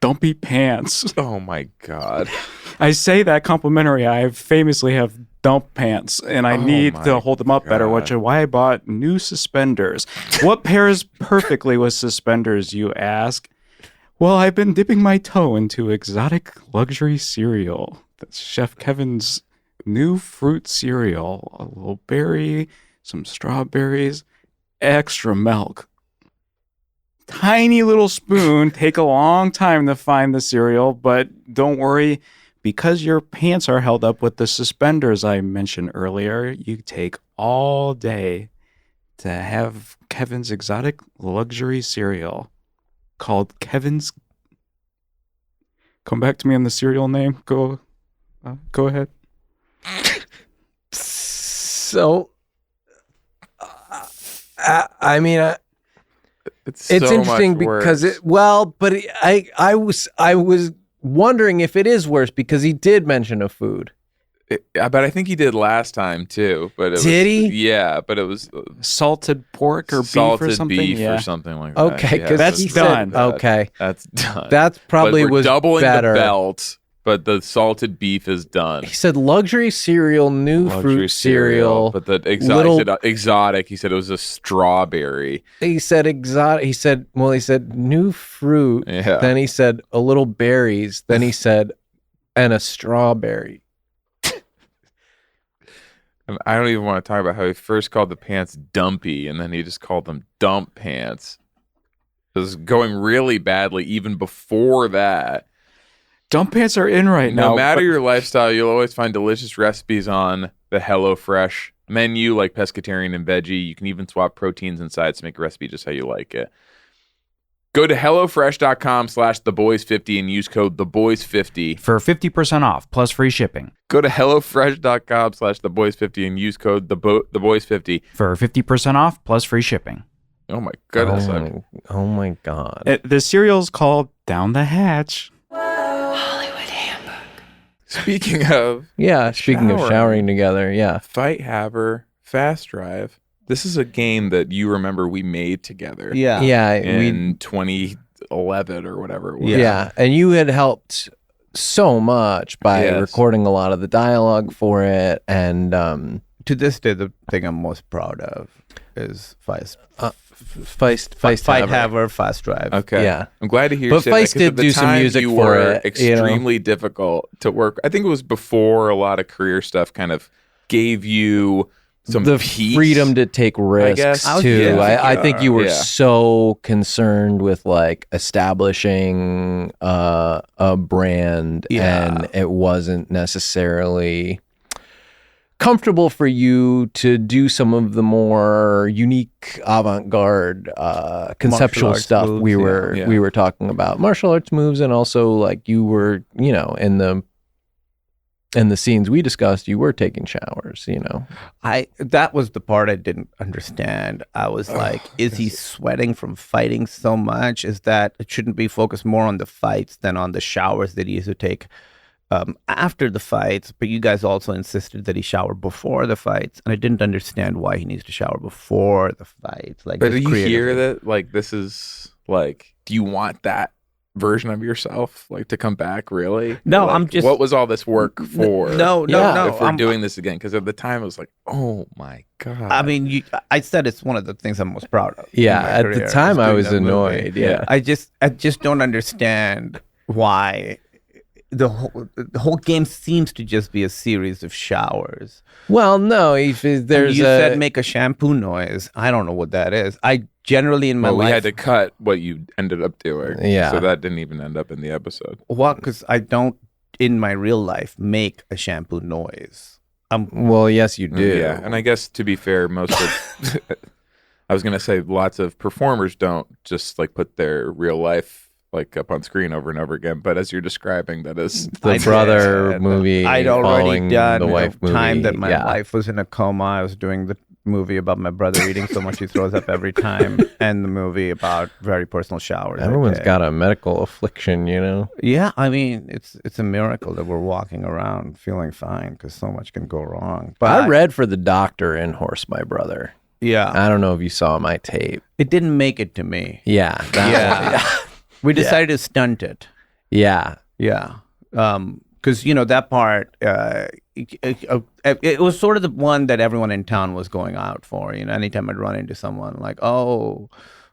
dumpy pants. Oh my God. I say that complimentary. I famously have dump pants, and I need to hold them up better, which is why I bought new suspenders. What pairs perfectly with suspenders, you ask? Well, I've been dipping my toe into exotic luxury cereal. That's Chef Kevin's new fruit cereal. A little berry, some strawberries, extra milk. Tiny little spoon. Take a long time to find the cereal, but don't worry. Because your pants are held up with the suspenders I mentioned earlier, you take all day to have Kevin's exotic luxury cereal called Kevin's. Come back to me on the cereal name. Go ahead. So, I mean, It's it's so interesting much because worse. I was wondering if it is worse because he did mention a food. But I think he did last time too. But Did he? Yeah, but it was Salted pork or beef salted or something? beef Yeah. or something like that. Okay, Yeah, because That's he done. said okay. That's done. That's probably but we're was doubling better. the belt, but the salted beef is done. He said luxury cereal, new Luxury fruit cereal. but the little- exotic. He said it was a strawberry. He said exotic. He said new fruit. Yeah. Then he said a little berries. Then he said and a strawberry. And I don't even want to talk about how he first called the pants dumpy, and then he just called them dump pants. was going really badly even before that. Dump pants are in right now. No matter your lifestyle, you'll always find delicious recipes on the HelloFresh menu, like pescatarian and veggie. You can even swap proteins inside to make a recipe just how you like it. Go to HelloFresh.com/theboys50 and use code TheBoys50 for 50% off plus free shipping. Go to HelloFresh.com/theboys50 and use code TheBoys50 for 50% off plus free shipping. Oh my goodness. Oh my God. The cereal's called Down the Hatch. Speaking of speaking of showering together, Fight Haver, Fast Drive. This is a game that you remember we made together. In 2011 or whatever it was. Yeah, and you had helped so much by recording a lot of the dialogue for it, and to this day, the thing I'm most proud of is Fight Haver, Fast Drive. Okay. Yeah. I'm glad to hear but you say Feist that, 'cause did at the do some time music you for were it. extremely difficult to work. I think it was before a lot of career stuff kind of gave you some the peace. freedom to take risks too. I think you were so concerned with like establishing a brand, and it wasn't necessarily comfortable for you to do some of the more unique avant-garde conceptual stuff moves, we were talking about, martial arts moves, and also like you were, in the scenes we discussed, you were taking showers, that was the part I didn't understand. I was like, is he sweating from fighting so much? Is that it shouldn't be focused more on the fights than on the showers that he used to take after the fights? But you guys also insisted that he showered before the fights, and I didn't understand why he needs to shower before the fights. Like, but do you hear that? Like, this is like, do you want that version of yourself like to come back? Really? No, like, I'm just. What was all this work for? No. If we're doing this again, because at the time it was like, oh my God. I mean, I said it's one of the things I'm most proud of. Yeah, at the time I was annoyed. Movie. Yeah, I just don't understand why. The whole game seems to just be a series of showers. Well, no, you said make a shampoo noise. I don't know what that is. I generally in my life, we had to cut what you ended up doing. Yeah, so that didn't even end up in the episode. Well, because I don't in my real life make a shampoo noise. Well, yes, you do. Yeah, and I guess to be fair, most of I was gonna say lots of performers don't just like put their real life like up on screen over and over again, but as you're describing, that is the brother movie. I'd already done the wife movie. Time that my wife was in a coma. I was doing the movie about my brother eating so much he throws up every time, and the movie about very personal showers. Everyone's got a medical affliction, Yeah, I mean, it's a miracle that we're walking around feeling fine, because so much can go wrong. But I read for the doctor in Horse My Brother. Yeah, I don't know if you saw my tape. It didn't make it to me. Yeah, we decided to stunt it. Yeah. Because that part, it was sort of the one that everyone in town was going out for. Anytime I'd run into someone like, "Oh,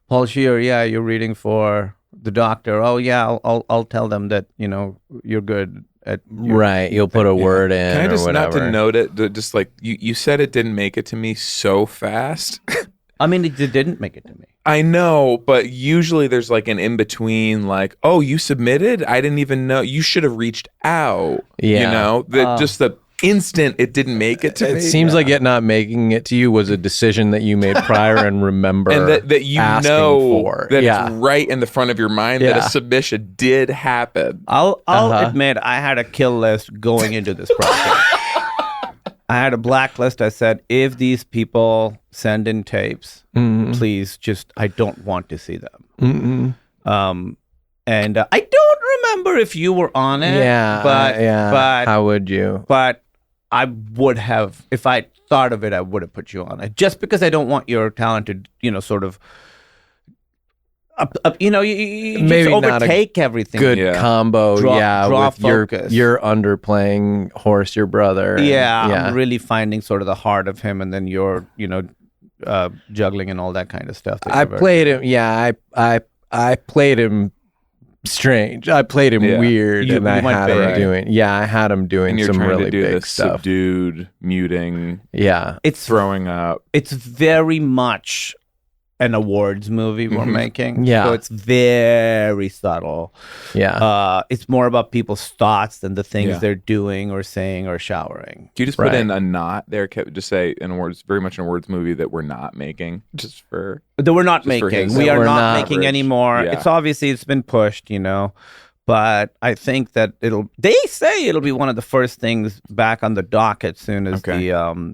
Paul Scheer, you're reading for the doctor. Oh yeah, I'll tell them that you're good at right. You'll put a word in. Can I just or whatever. not to note it? Just like you said, it didn't make it to me so fast. I mean, it didn't make it to me. I know, but usually there's like an in between, like, oh, you submitted? I didn't even know. You should have reached out. Yeah. Just the instant it didn't make it to me. It seems like it not making it to you was a decision that you made prior and remember, and that you know for. That it's right in the front of your mind that a submission did happen. I'll admit I had a kill list going into this project. I had a blacklist. I said, if these people send in tapes, please I don't want to see them. And I don't remember if you were on it. Yeah. But how would you? But I would have, if I thought of it, I would have put you on it. Just because I don't want your talent to, sort of, you maybe just overtake everything. Good combo, draw with focus. You're underplaying Horse, your brother. I'm really finding sort of the heart of him, and then you're, juggling and all that kind of stuff. I played him. Yeah, I played him strange. I played him weird, and I had him doing. Yeah, I had him doing some really big stuff. Subdued, muting. Yeah, it's throwing up. It's very much an awards movie we're making. Yeah. So it's very subtle. Yeah. It's more about people's thoughts than the things Yeah. they're doing or saying or showering. Can you just put Right. in a not there? Just say an awards, very much an awards movie that we're not making, just for. That we're not Just for making. his We are We're not not. making Average. anymore. Yeah. It's obviously it's been pushed, but I think that they say it'll be one of the first things back on the docket soon as Okay.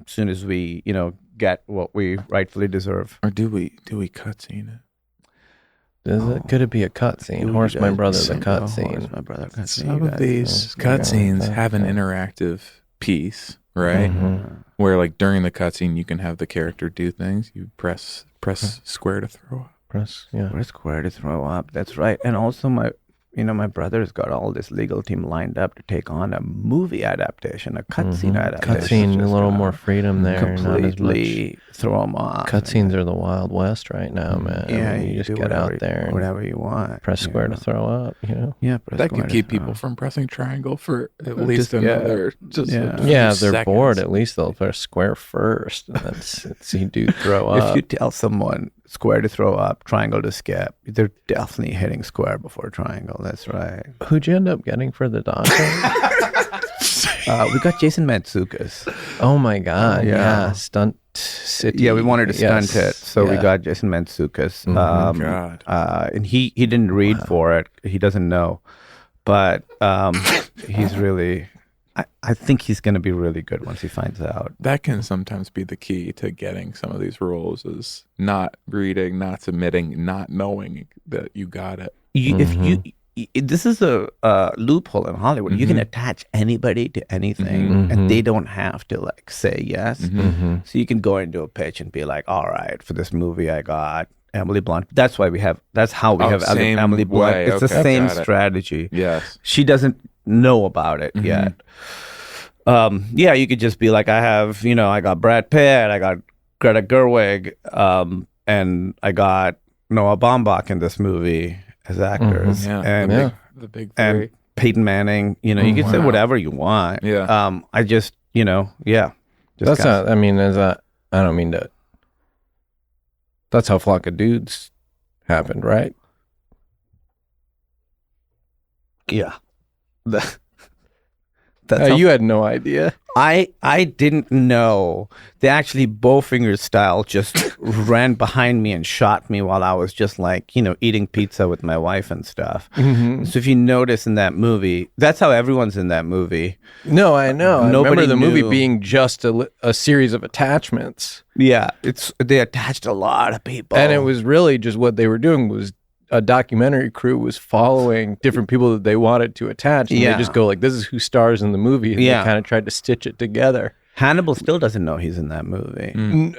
soon as we, get what we rightfully deserve. Or do we cutscene it? Could it be a cutscene? Horse my brother, the cutscene. Horse my brother, cutscene. Some of these cutscenes have an interactive piece, right? Mm-hmm. Where like during the cutscene you can have the character do things. You press square to throw up. Press, yeah. Press square to throw up. That's right. And also my brother's got all this legal team lined up to take on a movie adaptation, a cutscene adaptation. Cutscene, a little more freedom there. Not as much. Completely throw them off. Cutscenes are the Wild West right now, man. Yeah, I mean, you just do get whatever, out there and whatever you want. press square to throw up, Yeah, press That square could to keep throw people up. from pressing triangle for at least Just- yeah. another. Yeah. Yeah, few they're seconds. bored. At least they'll press square first, and then see dude throw up. If you tell someone square to throw up, triangle to skip, they're definitely hitting square before triangle. That's right. Who'd you end up getting for the doctor? We got Jason Mantzoukas. Oh my God! Yeah. Yeah, stunt city. Yeah, we wanted to stunt Yes. it, so we Yeah. got Jason Mantzoukas. God. And he didn't read for it. He doesn't know, but he's really. I think he's going to be really good once he finds out. That can sometimes be the key to getting some of these roles: is not reading, not submitting, not knowing that you got it. This is a loophole in Hollywood. You can attach anybody to anything, and they don't have to like say yes. So you can go into a pitch and be like, "All right, for this movie, I got Emily Blunt." That's why we have. That's how we have same Emily Blunt. way. It's the Okay, same got it. strategy. Yes. She doesn't know about it yet. Yeah, you could just be like, I have, I got Brad Pitt, I got Greta Gerwig, and I got Noah Baumbach in this movie as actors, Yeah. and The big and three. Peyton Manning. You can say Wow. whatever you want. Yeah. I just, yeah. Just That's kinda- not. I mean, is that? I don't mean to. That's how Flock of Dudes happened, right? Yeah. That's how You had no idea. I didn't know. They actually Bowfinger style just ran behind me and shot me while I was just like, eating pizza with my wife and stuff. So if you notice in that movie, that's how everyone's in that movie. No, I know. I Nobody remember the movie knew. being just a series of attachments, Yeah, they attached a lot of people. and it was really just what they were doing was a documentary crew was following different people that they wanted to attach, and Yeah. they just go like, "This is who stars in the movie," and Yeah. they kind of tried to stitch it together. Hannibal still doesn't know he's in that movie.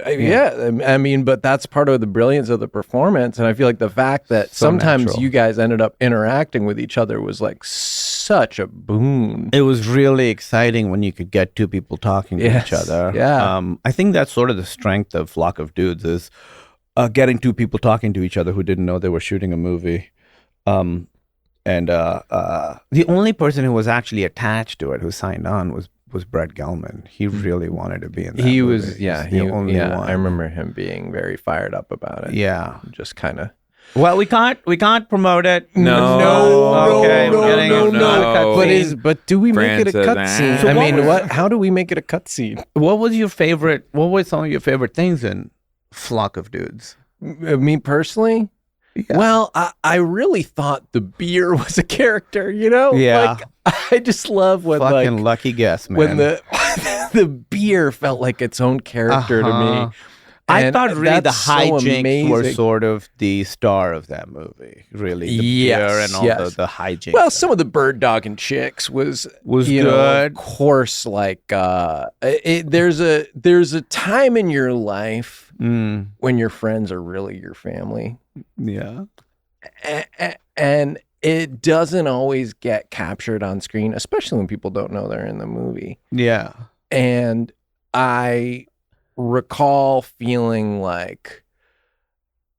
Yeah, I mean, but that's part of the brilliance of the performance, and I feel like the fact that So sometimes natural. you guys ended up interacting with each other was like such a boon. It was really exciting when you could get two people talking to Yes, each other. yeah. I think that's sort of the strength of Flock of Dudes is getting two people talking to each other who didn't know they were shooting a movie. And the only person who was actually attached to it, who signed on, was Brett Gelman. He really wanted to be in that He movie. was, yeah, He's the only one. I remember him being very fired up about it. Yeah. Just kind of. Well, we can't promote it. No. Okay, No, we're getting no, into no. the cutscene. But do we make it a Francis, cutscene? So I what mean, was- how do we make it a cutscene? What were some of your favorite things in Flock of Dudes? Me personally, Yeah. well, I really thought the beer was a character. Yeah. Like, I just love when Fucking like lucky guess, man. when the the beer felt like its own character to Uh-huh. me. I And thought really the that's so hijinks were amazing. sort of the star of that movie. Really, the Yes, beer and all yes. the hijinks. Well, some of the bird dogging chicks was you know, good. of course, like there's a time in your life when your friends are really your family, Yeah. and it doesn't always get captured on screen, especially when people don't know they're in the movie. Yeah. And I recall feeling like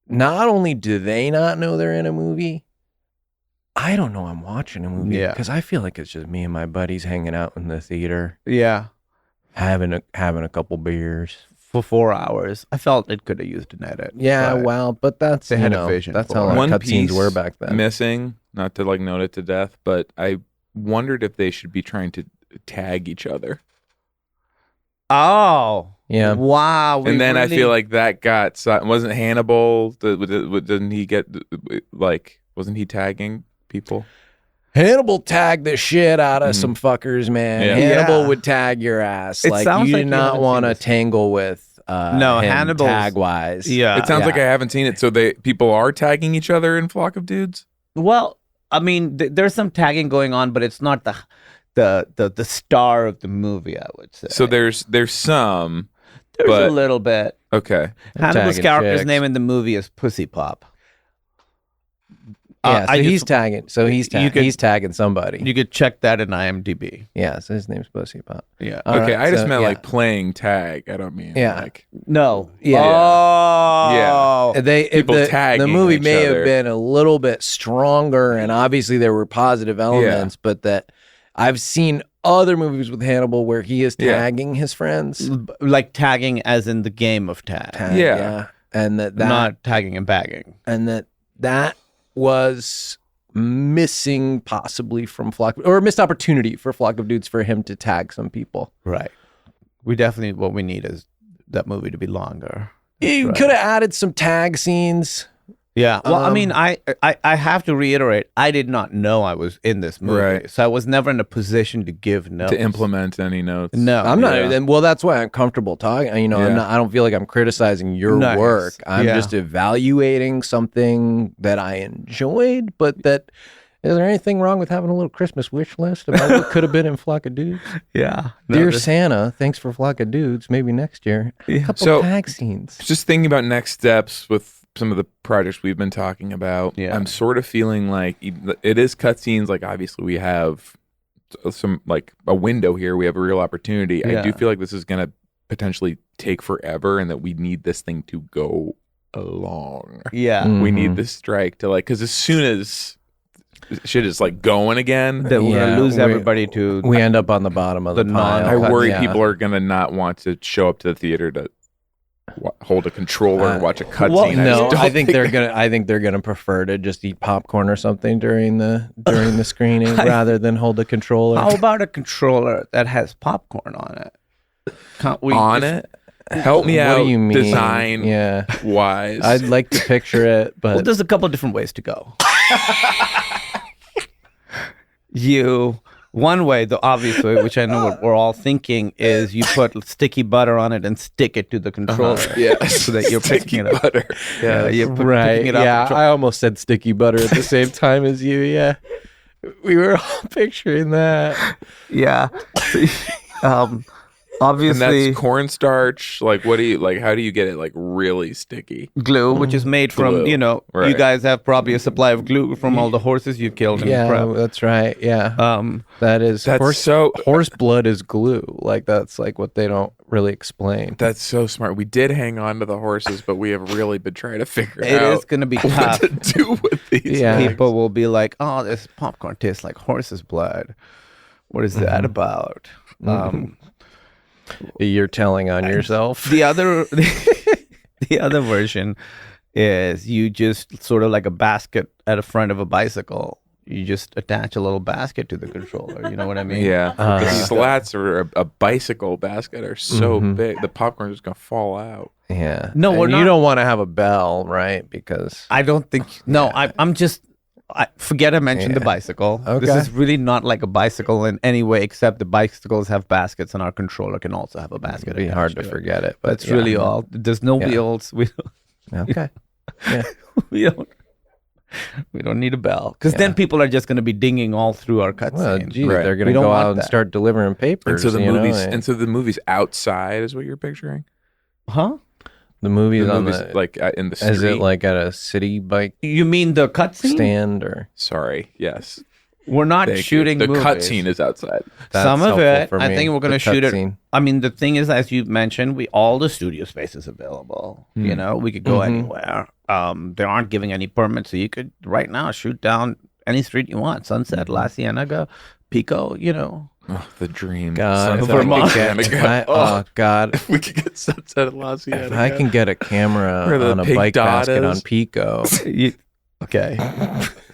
not only do they not know they're in a movie, I don't know I'm watching a movie Yeah. because I feel like it's just me and my buddies hanging out in the theater, Yeah. having a couple beers. for 4 hours. I felt it could have used an edit. Yeah, but well, but that's they had a vision That's for how it. long One cutscenes piece were back then. missing, not to like note it to death, but I wondered if they should be trying to tag each other. Oh, Yeah. wow. And then I feel like that got wasn't Hannibal? Didn't he get like? Wasn't he tagging people? Hannibal tagged the shit out of some fuckers, man. Yeah. Hannibal Yeah. would tag your ass. It Like sounds you like did you not haven't want seen to this. tangle with No, him Hannibal's- tag wise. Yeah. It sounds like I haven't seen it. So people are tagging each other in Flock of Dudes. Well, I mean, there's some tagging going on, but it's not the star of the movie, I would say. So there's some. There's but- a little bit. Okay. Hannibal's tagging character's chicks. name in the movie is Pussy Pop. Yeah, so I he's just- tagging. So he's you could- he's tagging somebody. You could check that in IMDb. Yeah, so his name's Pussy Pop. Yeah. All Okay. right, I just so, meant yeah. like playing tag. I don't mean Yeah. like. No. Yeah. Oh. They People the tagging movie each may other. have been a little bit stronger, and obviously there were positive elements, but that I've seen other movies with Hannibal where he is Yeah. tagging his friends. Like tagging as in the game of tag. Tag, Yeah. and that Not tagging and bagging. and that was missing possibly from Flock, or a missed opportunity for Flock of Dudes for him to tag some people. Right. What we need is that movie to be longer. You right. could have added some tag scenes. Yeah. Well, I Um, mean, I have to reiterate, I did not know I was in this movie. Right. So I was never in a position to give notes. To implement any notes. No. I'm not. Yeah. Well, that's why I'm comfortable talking. You know, Yeah. I don't feel like I'm criticizing your Nice. work. I'm Yeah. just evaluating something that I enjoyed. But is there anything wrong with having a little Christmas wish list about what could have been in Flock of Dudes? Yeah. No, Dear this- Santa, thanks for Flock of Dudes. Maybe next year, a couple So- tag scenes. Just thinking about next steps with some of the projects we've been talking about. Yeah. I'm sort of feeling like it is cutscenes. Like obviously we have some like a window here. We have a real opportunity. Yeah. I do feel like this is going to potentially take forever, and that we need this thing to go along. Yeah. We Mhm. need this strike to like, because as soon as shit is like going again, That we're Yeah, going to lose we- everybody to. We end up on the bottom of the The pile. I worry Yeah. people are going to not want to show up to the theater to hold a controller and watch a cutscene. well, I No, just don't I think they're gonna prefer to just eat popcorn or something during the screening rather than hold a controller. How about a controller that has popcorn on it? Can't we on just- it. Help me What out. do you mean? Design Yeah, wise. I'd like to picture it, Well, but there's a couple different ways to go. One way, the obvious way, which I know what we're all thinking, is you put sticky butter on it and stick it to the controller. Yeah, so that you're sticky picking it up. butter. Yeah, you're right. picking it up. Yeah, I almost said sticky butter at the same time as you. Yeah, we were all picturing that. Yeah. And Obviously, that's cornstarch. Like, what do you like? How do you get it like really sticky? glue, which is made from, Glue. You you guys have probably a supply of glue from all the horses you killed in Yeah, prep. that's right. Yeah, that is That's horse. so. Horse blood is glue. Like that's like what they don't really explain. That's so smart. We did hang on to the horses, but we have really been trying to figure It out is going to be what tough. to do with these. Yeah. things. People will be like, "Oh, this popcorn tastes like horse's blood. What is that about?" You're telling on yourself. The other, the other version is you just sort of like a basket at the front of a bicycle. You just attach a little basket to the controller. You know what I mean? Yeah, Uh, the slats or a bicycle basket are so big. The popcorn is gonna fall out. Yeah. No, And we're you not- don't want to have a bell, right? Because I don't think. No, I'm just. Forget I mentioned the bicycle. Okay. This is really not like a bicycle in any way, except the bicycles have baskets, and our controller can also have a basket. it'd be attached hard to it. forget it. But That's really all. There's no Yeah. wheels. We Okay. we don't need a bell because then people are just going to be dinging all through our Well, cutscenes. geez, Right. they're going We to don't go want out and that. start delivering And papers. so the you know, movies, and and so the movies outside is what you're picturing. Huh? the movies The on movies the like in the street. is it like at a city bike You mean the cutscene? stand or Sorry, yes. We're not Thank you. shooting The movies. cutscene is outside. That's Some of helpful it, for I me, think we're going the to shoot it. cutscene. I mean, the thing is, as you mentioned, all the studio space is available. You know, we could go anywhere. They aren't giving any permits, so you could right now shoot down any street you want: Sunset, La Cienega, Pico. You know, Oh, the dream. God, if Sunset I could Louisiana. get, oh God, If we could get Sunset Louisiana. if I can get a camera Where the on a pink bike dot basket on is. Pico. Okay.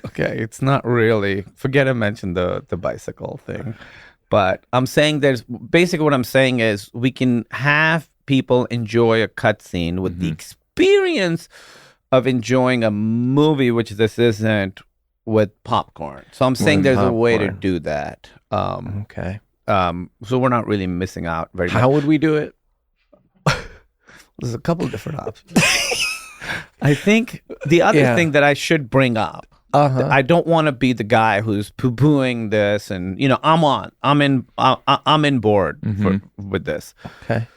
Okay. It's not really. Forget I mentioned the bicycle thing. But I'm saying basically what I'm saying is we can have people enjoy a cutscene with the experience of enjoying a movie, which this isn't, with popcorn. So I'm saying there's a way to popcorn. do that. Okay. So we're not really missing out very much. How would we do it? There's a couple of different options. I think the other thing that I should bring up, I don't want to be the guy who's poo-pooing this, and I'm in board with this. Okay.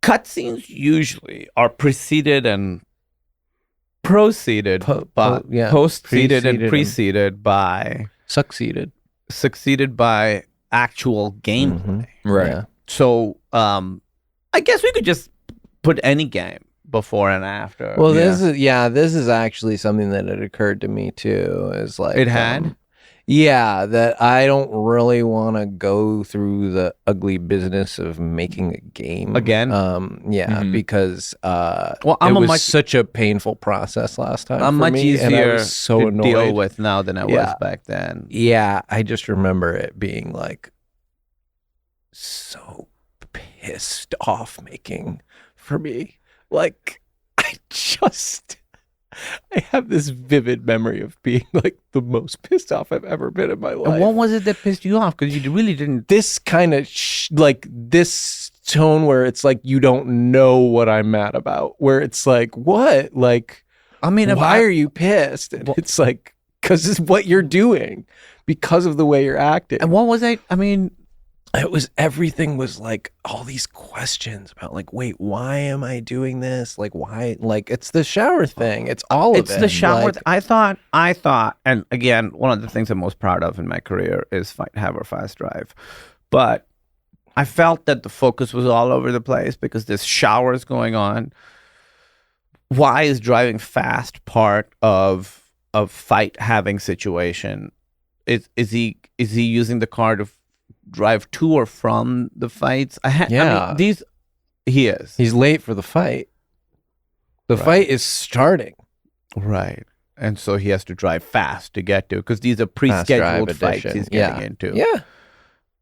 Cutscenes usually are preceded and proceeded, postceded and preceded by succeeded by actual gameplay. Right. Yeah. So I guess we could just put any game before and after. Well, this is actually something that had occurred to me too. Is like It had? that I don't really want to go through the ugly business of making a game Again? Because I'm it a was much- such a painful process last time. I'm for much me, and I easier was so to annoyed. deal with now than I was back then. Yeah, I just remember it being like so pissed off making for me. Like, I have this vivid memory of being like the most pissed off I've ever been in my life. And what was it that pissed you off? Because you really didn't. This kind of like this tone where it's like you don't know what I'm mad about. Where it's like, what? Like, I mean, why are you pissed? And it's like, because it's what you're doing, because of the way you're acting. And what was I? I mean, everything was like all these questions about like, wait, why am I doing this? Like, why? Like, it's the shower thing. It's all of it. it's the shower. Like, I thought, and again, one of the things I'm most proud of in my career is have or fast drive. But I felt that the focus was all over the place because this shower is going on. Why is driving fast part of fight having situation? Is he using the car to drive to or from the fights? He is. he's late for the fight. The fight is starting. Right. And so he has to drive fast to get to, because these are Fast drive pre-scheduled fights edition. he's getting into. Yeah.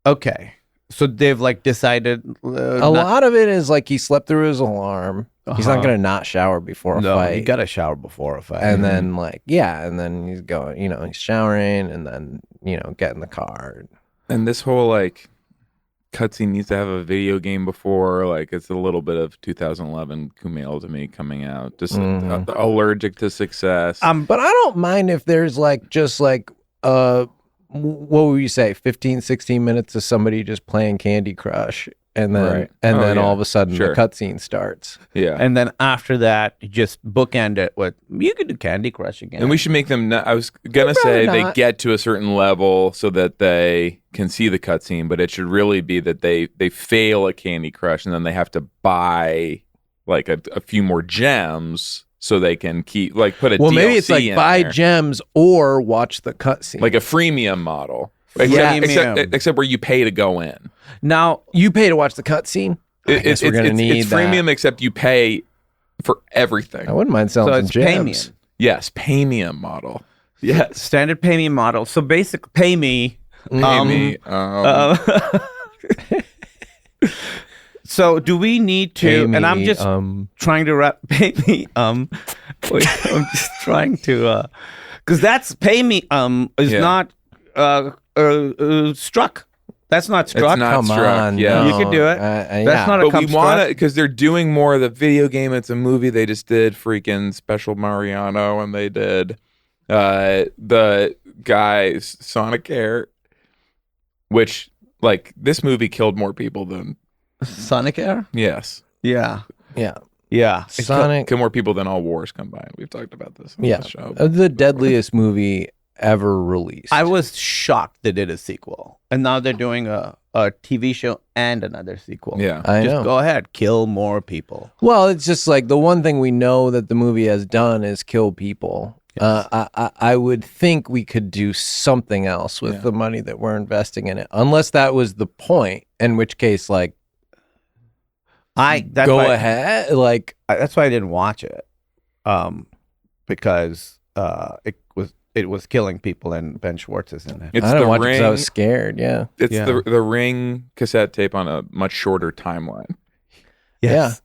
Okay. So they've like decided A lot of it is like he slept through his alarm. He's not going to not shower before a fight. You got to shower before a fight. And then and then he's going, he's showering and then, get in the car. And this whole like cutscene needs to have a video game before. Like, it's a little bit of 2011 Kumail to me coming out. Just allergic to success. But I don't mind if there's like just like what would you say, 15, 16 minutes of somebody just playing Candy Crush, and then all of a sudden the cutscene starts. Yeah. And then after that, you just bookend it with, you could do Candy Crush again. And we should make them. I was gonna say they get to a certain level so that they can see the cutscene, but it should really be that they fail at Candy Crush and then they have to buy like a few more gems so they can keep put a DLC maybe it's like in buy there. gems or watch the cutscene, like a freemium model. Freemium. Except where you pay to go in. Now, you pay to watch the cutscene. I guess we're gonna need it's that. freemium, except you pay for everything. I wouldn't mind selling so some it's gems. Paymium. Yes, paymium model. Yes, Standard Payme model. So basic pay me. pay me. So do we need to? And I'm just trying to pay me. Wait, I'm just trying to, because that's pay me. Is not struck. That's not struck. It's not Come struck. on, Yeah, no. You can do it. That's not a but come we want struck. it because they're doing more of the video game. It's a movie. They just did freaking Special Mariano, and they did the guy's Sonic Air, which this movie killed more people than Sonic Air. yes, Yeah. Yeah. Sonic. killed more people than all wars combined. We've talked about this on this show. The deadliest movie ever released. I was shocked they did a sequel, and now they're doing a TV show and another sequel. Yeah, I Just know. go ahead, kill more people. Well, it's just like the one thing we know that the movie has done is kill people. I would think we could do something else with the money that we're investing in it, unless that was the point. In which case, like, that's go why, ahead. Like, that's why I didn't watch it, because it was killing people, and Ben Schwartz is in it. It's I didn't the watch it Ring. because I was scared. Yeah. It's Yeah. the Ring cassette tape on a much shorter timeline. Yes,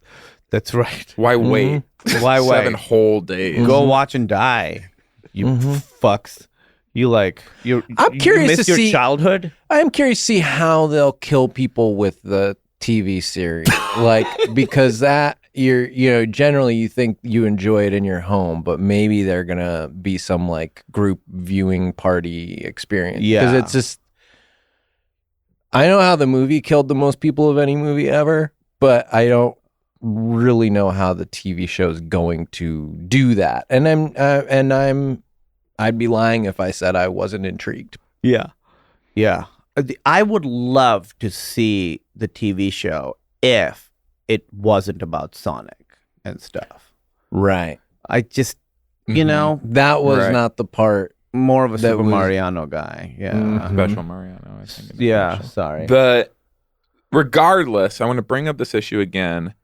that's right. Why wait? Why wait? 7 whole days. Go watch and die, you fucks. You like you. I'm curious you miss to your see- childhood. I am curious to see how they'll kill people with the TV series, like, because that generally you think you enjoy it in your home, but maybe they're gonna be some like group viewing party experience. Yeah. because it's just, I know how the movie killed the most people of any movie ever, but I don't really know how the TV show is going to do that. And I'd be lying if I said I wasn't intrigued. Yeah. I would love to see the TV show if it wasn't about Sonic and stuff. Right. I just, you know, That was Right. not the part. more of a That Super was- Mariano guy. Yeah. Mhm. Special Mariano, I think. is the Yeah. show. Sorry. But regardless, I want to bring up this issue again.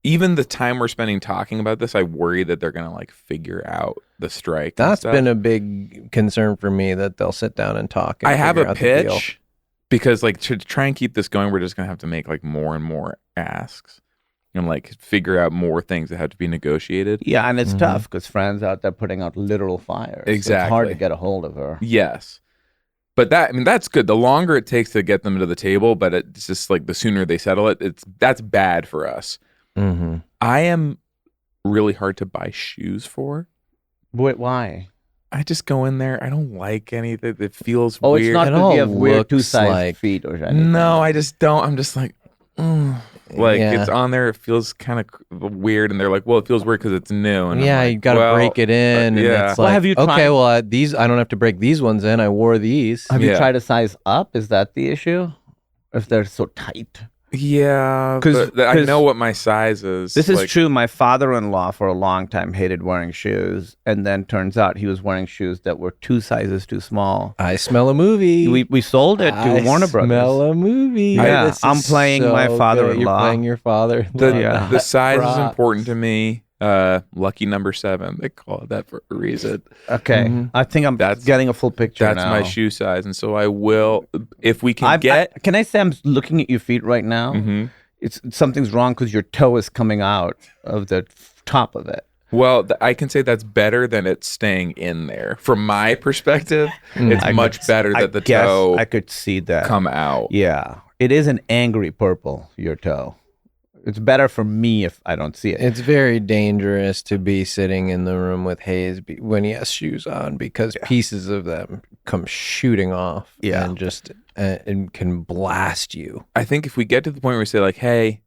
Even the time we're spending talking about this, I worry that they're going to like figure out the strike. and That's stuff. been a big concern for me, that they'll sit down and talk. And I have figure a out the deal. pitch because like to try and keep this going, we're just going to have to make like more and more asks and like figure out more things that have to be negotiated. Yeah, and it's Mhm. tough because Fran's out there putting out literal fires. So it's hard Exactly. to get a hold of her. Yes. But that's good. The longer it takes to get them to the table, but it's just like the sooner they settle it, that's bad for us. Mm-hmm. I am really hard to buy shoes for. Wait, why? I just go in there. I don't like anything. It feels Oh, weird. it's not It because all you have weird looks two-sized like- feet or anything. No, I just don't. I'm just like, like Yeah. it's on there. It feels kind of weird, and they're like, "Well, it feels weird because it's new." And I'm Yeah, like, you got to well, break it in. And yeah. it's Well, like, have you okay, tried- well, these, I don't have to break these ones in. I wore these. Have you Yeah. tried to size up? Is that the issue? If they're so tight? Yeah, 'Cause- but I 'cause know what my size is. This is like, true. My father-in-law for a long time hated wearing shoes, and then turns out he was wearing shoes that were 2 sizes too small. I smell a movie. We sold it to I Warner Brothers. smell a movie. Yeah, This is I'm playing my so good. father-in-law. You're playing your father. The, the size is Props. important to me. Lucky number 7. They call it that for a reason. Okay, Mhm. I think I'm That's- getting a full picture That's now. my shoe size, and so I will if we can get. can I say I'm looking at your feet right now? Mhm. It's something's wrong because your toe is coming out of the top of it. Well, I can say that's better than it staying in there. From my perspective, it's I much could- better I that the guess toe I could see that. come out. Yeah, it is an angry purple. Your toe. It's better for me if I don't see it. It's very dangerous to be sitting in the room with Hayes when he has shoes on, because pieces of them come shooting off Yeah. and just and can blast you. I think if we get to the point where we say like, "Hey,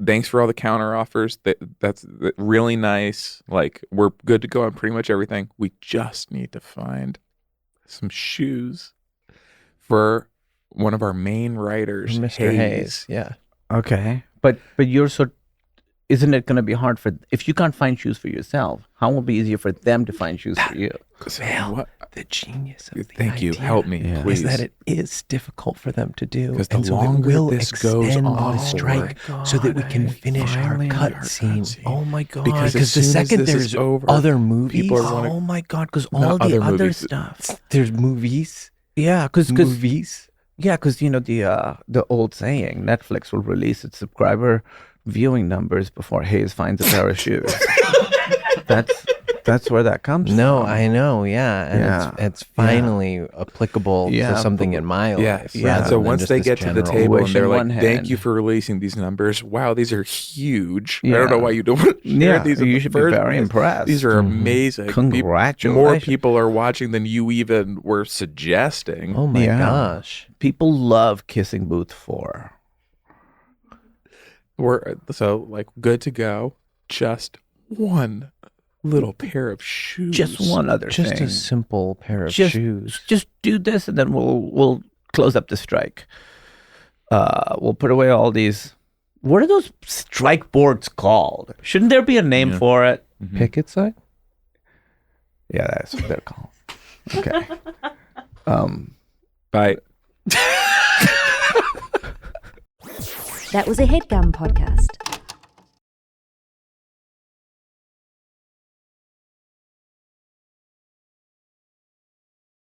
thanks for all the counter offers. That's really nice. Like, we're good to go on pretty much everything. We just need to find some shoes for one of our main writers, Mr. Hayes. Yeah. Okay, but you're so. Isn't it going to be hard for if you can't find shoes for yourself? How will it be easier for them to find shoes for you? What? The genius of the Thank you. idea Help me, Yeah. please. is that it is difficult for them to do. 'Cause the And so longer it will this goes extend on, the strike so that we can finish our finally cut our scene. cutscene. Oh my god! Because as Because the soon as second this is there's over, other movies, people are wanna- Oh my god! Because Not all the other other movies. stuff. there's movies, Yeah, because movies. yeah, because you know the old saying, Netflix will release its subscriber viewing numbers before Hayes finds a pair of shoes. That's where that comes No, from. I know, yeah, and Yeah. it's finally applicable Yeah, to something but- in my Yeah, life. yeah. rather So than once just they this get to the general- table and wish they're in like, one "Thank hand." you for releasing these numbers. Wow, these are huge. I Yeah. don't know why you don't share Yeah, these. in you the should be first very place. impressed. These are amazing. More Congratulations. people are watching than you even were suggesting. Oh my Yeah. gosh! People love Kissing Booth 4. We're so like good to go. Just one little pair of shoes. Just one other Just thing. a simple pair of Just- shoes. Just do this, and then we'll close up the strike. We'll put away all these. What are those strike boards called? Shouldn't there be a name Yeah. for it? Mhm. Picket sign. Yeah, that's what they're called. Okay. Bye. That was a Headgum podcast.